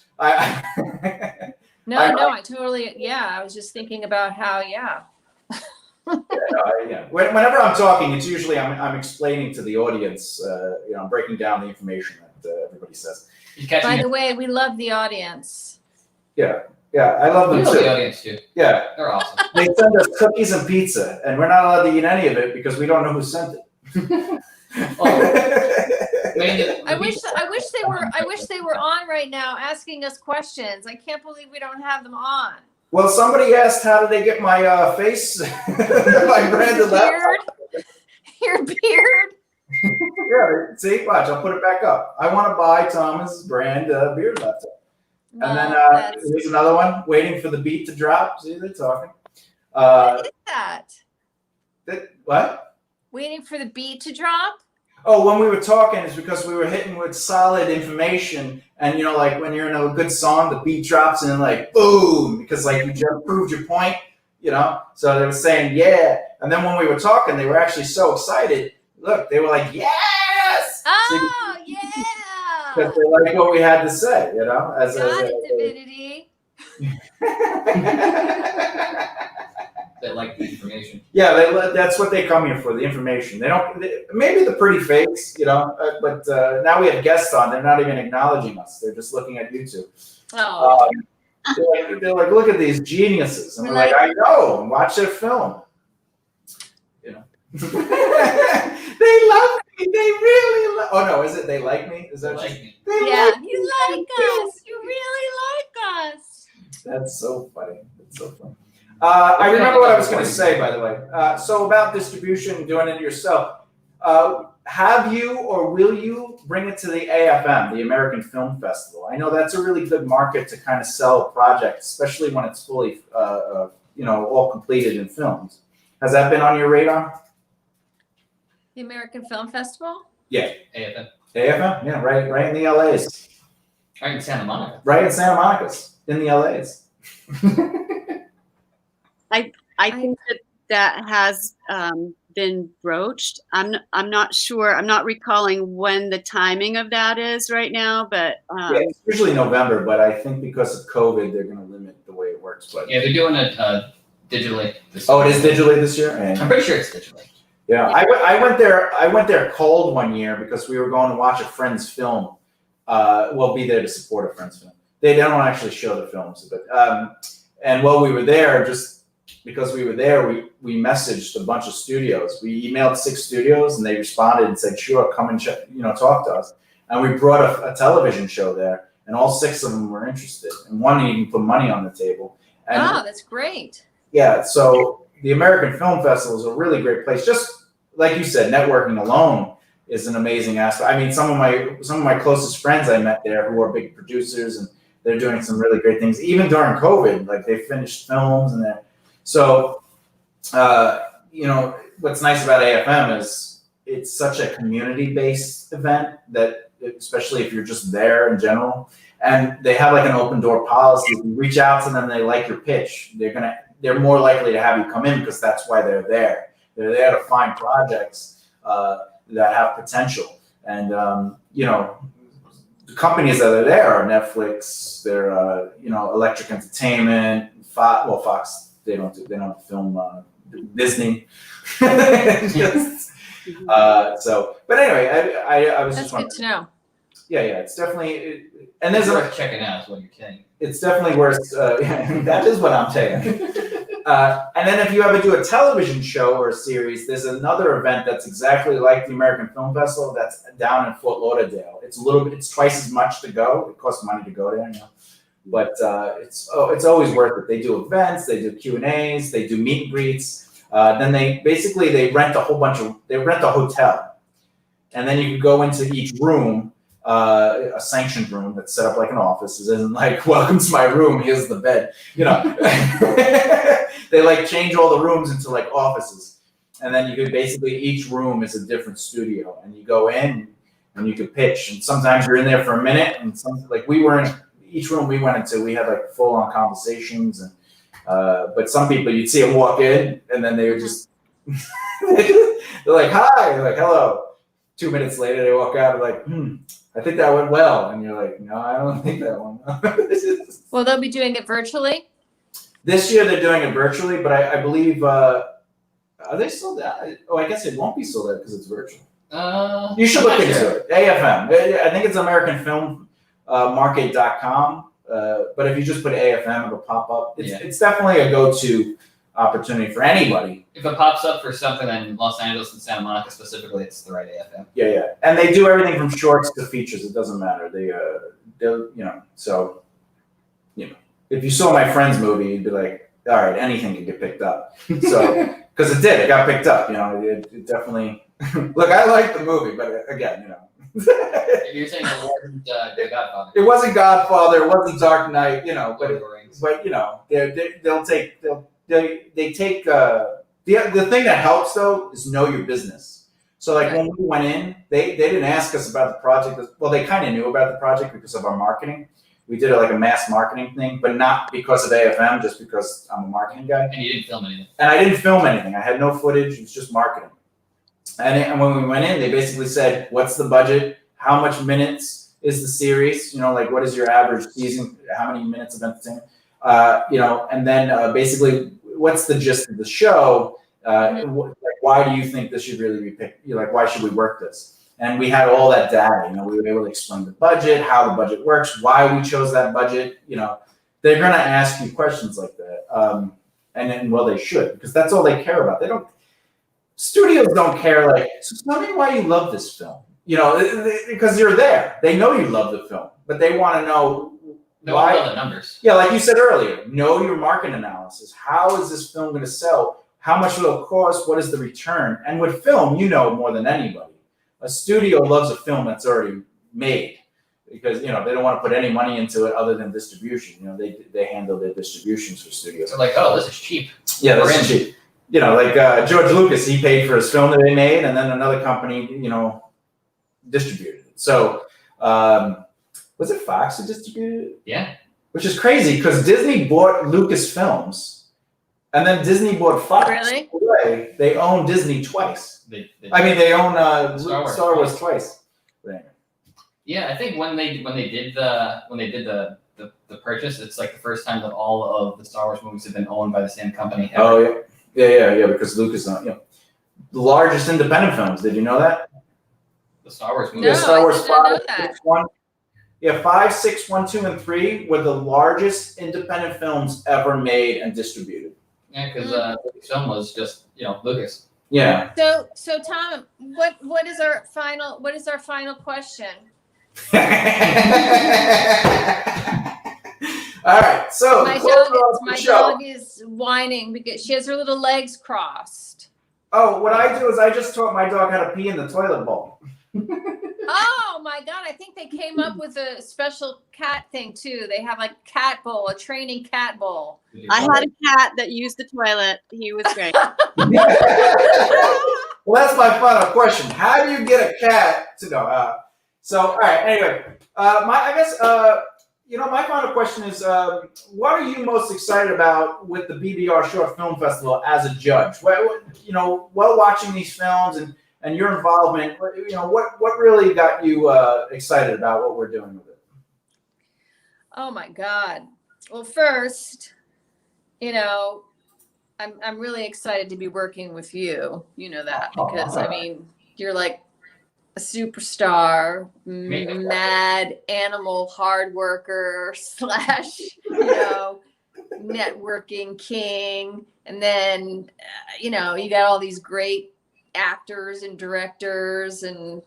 No, I totally, I was just thinking about how, yeah. Whenever I'm talking, it's usually I'm explaining to the audience, I'm breaking down the information that everybody says. By the way, we love the audience. Yeah, I love them we too. Love the audience too. Yeah. They're awesome. They send us cookies and pizza, and we're not allowed to eat any of it because we don't know who sent it. I wish they were on right now asking us questions. I can't believe we don't have them on. Well, somebody asked, how did they get my face, my branded laptop? Your beard. Yeah, see, watch, I'll put it back up. I want to buy Thomas' brand beard laptop. And then here's another one, waiting for the beat to drop. See, they're talking. What is that? What? Waiting for the beat to drop? Oh, when we were talking, it's because we were hitting with solid information. And, like when you're in a good song, the beat drops and then like, boom, because like you just proved your point, So they were saying, yeah. And then when we were talking, they were actually so excited. Look, they were like, yes! Oh, yeah! Because they like what we had to say, Got it, divinity. They like the information. Yeah, that's what they come here for, the information. Maybe the pretty fakes, but now we have guests on. They're not even acknowledging us. They're just looking at YouTube. Oh. They're like, look at these geniuses. And we're like, I know, and watch their film. They love me. They really love. Oh no, is it they like me? Is that like just, me? You like us. You really like us. That's so funny. That's so funny. I remember what I was going to say, by the way. So about distribution, doing it yourself. Have you or will you bring it to the AFM, the American Film Festival? I know that's a really good market to kind of sell a project, especially when it's fully, all completed in films. Has that been on your radar? The American Film Festival? Yeah. AFM. AFM? Yeah, right in the LAs. Right in Santa Monica. Right in Santa Monica's, in the LAs. I think that has been broached. I'm not sure. I'm not recalling when the timing of that is right now, but Yeah, it's usually November, but I think because of COVID, they're going to limit the way it works. But Yeah, they're doing it digitally. oh, it is digitally this year. I'm pretty sure it's digitally. Yeah, I went there. I went there cold one year because we were going to watch a friend's film. Be there to support a friend's film. They don't actually show the films, but and while we were there, just because we were there, we messaged a bunch of studios. We emailed 6 studios, and they responded and said, "Sure, come and talk to us." And we brought a television show there, and all 6 of them were interested, and one even put money on the table. And Oh, that's great. yeah, so the American Film Festival is a really great place. Just like you said, networking alone is an amazing aspect. I mean, some of my closest friends I met there who are big producers, and they're doing some really great things. Even during COVID, like they finished films and that. So, what's nice about AFM is it's such a community-based event that, especially if you're just there in general, and they have like an open door policy. If you reach out to them, they like your pitch. They're more likely to have you come in because that's why they're there. They're there to find projects that have potential. And the companies that are there are Netflix. They're Electric Entertainment, Fox. They don't film Disney. But anyway, I was That's just good to know. Yeah, it's definitely, and there's It's worth checking out, is what you're saying. it's definitely worth. That is what I'm saying. And then if you ever do a television show or a series, there's another event that's exactly like the American Film Festival that's down in Fort Lauderdale. It's twice as much to go. It costs money to go there, but it's always worth it. They do events, they do Q&As, they do meet and greets. Then they rent a hotel, and then you can go into each room, a sanctioned room that's set up like an office. It isn't like, welcome to my room, here's the bed. They like change all the rooms into like offices, and then you could each room is a different studio, and you go in and you could pitch. And sometimes you're in there for a minute, and we were in each room we went into, we had like full on conversations, and but some people you'd see them walk in, and then they would just they're like, hi, they're like, hello. 2 minutes later, they walk out and like, I think that went well. And you're like, no, I don't think that one. Well, they'll be doing it virtually. This year they're doing it virtually, but I believe, are they sold out? Oh, I guess it won't be sold out because it's virtual. You should look into it. AFM. I think it's AmericanFilmMarket.com. But if you just put AFM, it'll pop up. It's definitely a go-to opportunity for anybody. If it pops up for something in Los Angeles and Santa Monica specifically, it's the right AFM. Yeah. And they do everything from shorts to features. It doesn't matter. So if you saw my friend's movie, you'd be like, all right, anything can get picked up. So, because it got picked up, it definitely, look, I like the movie, but again, You're saying it wasn't The Godfather. It wasn't Godfather, it wasn't Dark Knight, but they take the thing that helps though is know your business. So like when we went in, they didn't ask us about the project. Well, they kind of knew about the project because of our marketing. We did like a mass marketing thing, but not because of AFM, just because I'm a marketing guy. And you didn't film anything. And I didn't film anything. I had no footage. It was just marketing. And when we went in, they basically said, what's the budget? How much minutes is the series? Like what is your average season? How many minutes of entertainment? And then basically, what's the gist of the show? Why do you think this should really be picked? Why should we work this? And we had all that data. We were able to explain the budget, how the budget works, why we chose that budget. They're going to ask you questions like that, and they should, because that's all they care about. Studios don't care. So tell me why you love this film. Because you're there. They know you love the film, but they want to know They want to know the numbers. Yeah, like you said earlier, know your market analysis. How is this film going to sell? How much will it cost? What is the return? And with film, you know more than anybody. A studio loves a film that's already made because, you know, they don't want to put any money into it other than distribution. You know, they handle their distributions for studios. They're like, oh, this is cheap. Yeah, this is cheap. You know, like George Lucas, he paid for his film that they made, and then another company, you know, distributed it. So, was it Fox who distributed it? Yeah. Which is crazy because Disney bought Lucasfilms, and then Disney bought Fox. Really? They own Disney twice. They own Star Wars twice. Yeah, I think when they did the purchase, it's like the first time that all of the Star Wars movies have been owned by the same company. Ever. Oh yeah, because Lucas, you know, the largest independent films. Did you know that? The Star Wars movies. No, Star Wars I did not know 5, that. 6, 1. Yeah, 5, 6, 1, 2, and 3 were the largest independent films ever made and distributed. Yeah, because film was just, you know, Lucas. Yeah. So Tom, what is our final question? All right, so My dog is whining because she has her little legs crossed. Oh, what I do is I just taught my dog how to pee in the toilet bowl. Oh my God, I think they came up with a special cat thing too. They have like cat bowl, a training cat bowl. I had a cat that used the toilet. He was great. Well, that's my final question. How do you get a cat to know? So, all right. Anyway, my final question is, what are you most excited about with the BBR Short Film Festival as a judge? While watching these films and your involvement, what really got you excited about what we're doing with it? Oh my God. Well, first, I'm really excited to be working with you. You know that because I mean, you're like a superstar, mad animal hard worker / networking king. And then, you got all these great actors and directors and,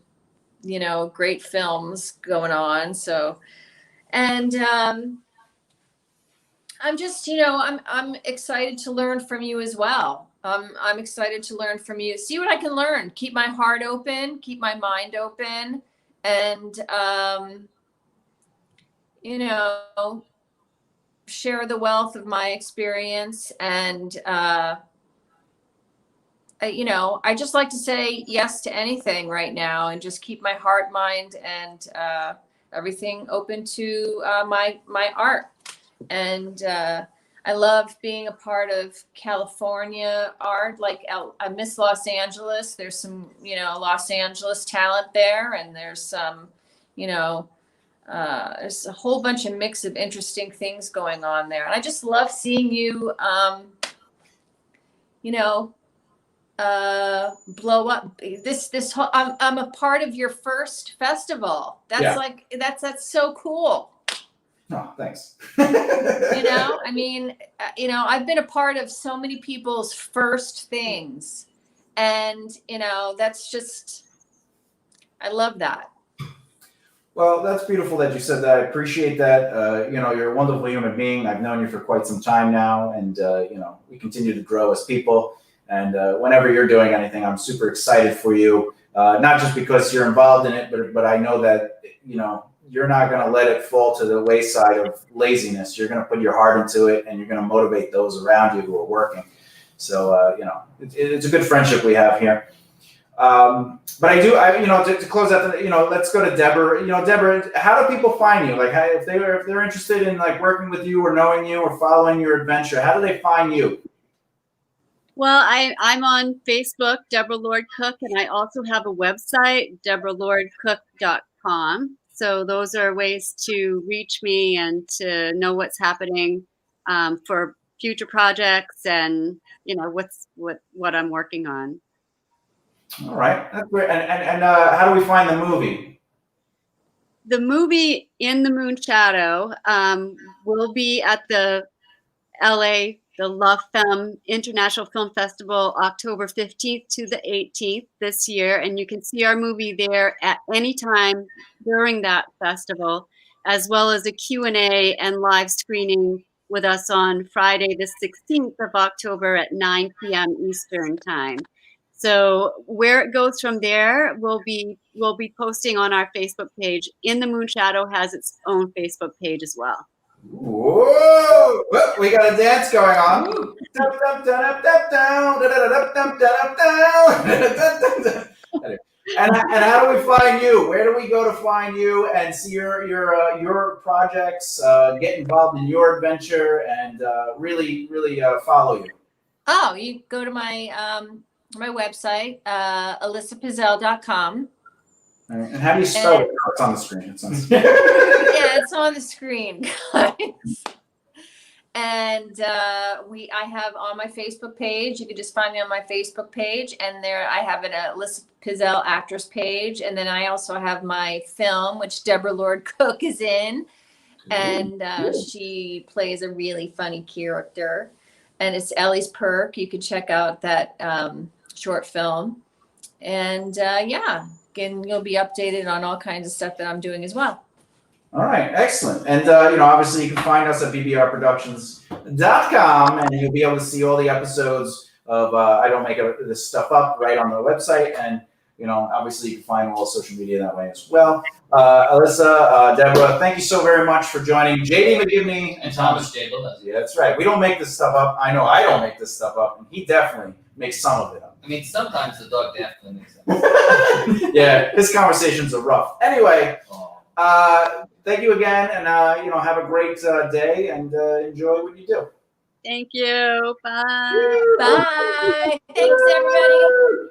great films going on. So, and, I'm just, I'm excited to learn from you as well. I'm excited to learn from you, see what I can learn, keep my heart open, keep my mind open, and, share the wealth of my experience. And, I just like to say yes to anything right now and just keep my heart, mind, and everything open to my art. And I love being a part of California art. Like I miss Los Angeles. There's some, Los Angeles talent there, and there's some, there's a whole bunch of mix of interesting things going on there. And I just love seeing you, blow up. This whole, I'm a part of your first festival. That's that's so cool. Oh, thanks. I mean, I've been a part of so many people's first things, and that's just, I love that. Well, that's beautiful that you said that. I appreciate that. You're a wonderful human being. I've known you for quite some time now, and we continue to grow as people. And whenever you're doing anything, I'm super excited for you. Not just because you're involved in it, but I know that you're not going to let it fall to the wayside of laziness. You're going to put your heart into it, and you're going to motivate those around you who are working. So it's a good friendship we have here. But to close out, let's go to Debra. Debra, how do people find you? Like, if they're interested in like working with you or knowing you or following your adventure, how do they find you? Well, I'm on Facebook, Debra Lord Cooke, and I also have a website, debralordcooke.com. So those are ways to reach me and to know what's happening for future projects and what I'm working on. All right, that's great. And how do we find the movie? The movie In the Moon Shadow will be at the LA, the La Femme International Film Festival, October 15th to the 18th this year. And you can see our movie there at any time during that festival. as well as a Q&A and live screening with us on Friday, the 16th of October at 9 p.m. Eastern Time. So where it goes from there, we'll be posting on our Facebook page. In the Moonshadow has its own Facebook page as well. Whoa! Whoop, we got a dance going on. And how do we find you? Where do we go to find you and see your projects, get involved in your adventure, and really follow you? Oh, you go to my my website, elissapizzel.com. And how do you spell it? Oh, it's on the screen. It's on the screen. Yeah, it's on the screen, guys. And I have on my Facebook page. You can just find me on my Facebook page, and there I have an Elissa Piszel actress page, and then I also have my film, which Debra Cooke is in, and she plays a really funny character, and it's Ellie's Perk. You can check out that short film, and yeah, again, you'll be updated on all kinds of stuff that I'm doing as well. All right, excellent. And obviously you can find us at BBRProductions.com, and you'll be able to see all the episodes of I Don't Make This Stuff Up right on the website. And obviously you can find all social media that way as well. Elissa, Debra, thank you so very much for joining. JD McGibney And Thomas J. Bellezza. Yeah, that's right. We don't make this stuff up. I know I don't make this stuff up, and he definitely makes some of it up. I mean, sometimes the dog definitely makes sense. Yeah, his conversations are rough. Anyway. Oh. Thank you again, and have a great day, and enjoy what you do. Thank you. Bye. Bye. Thanks, everybody.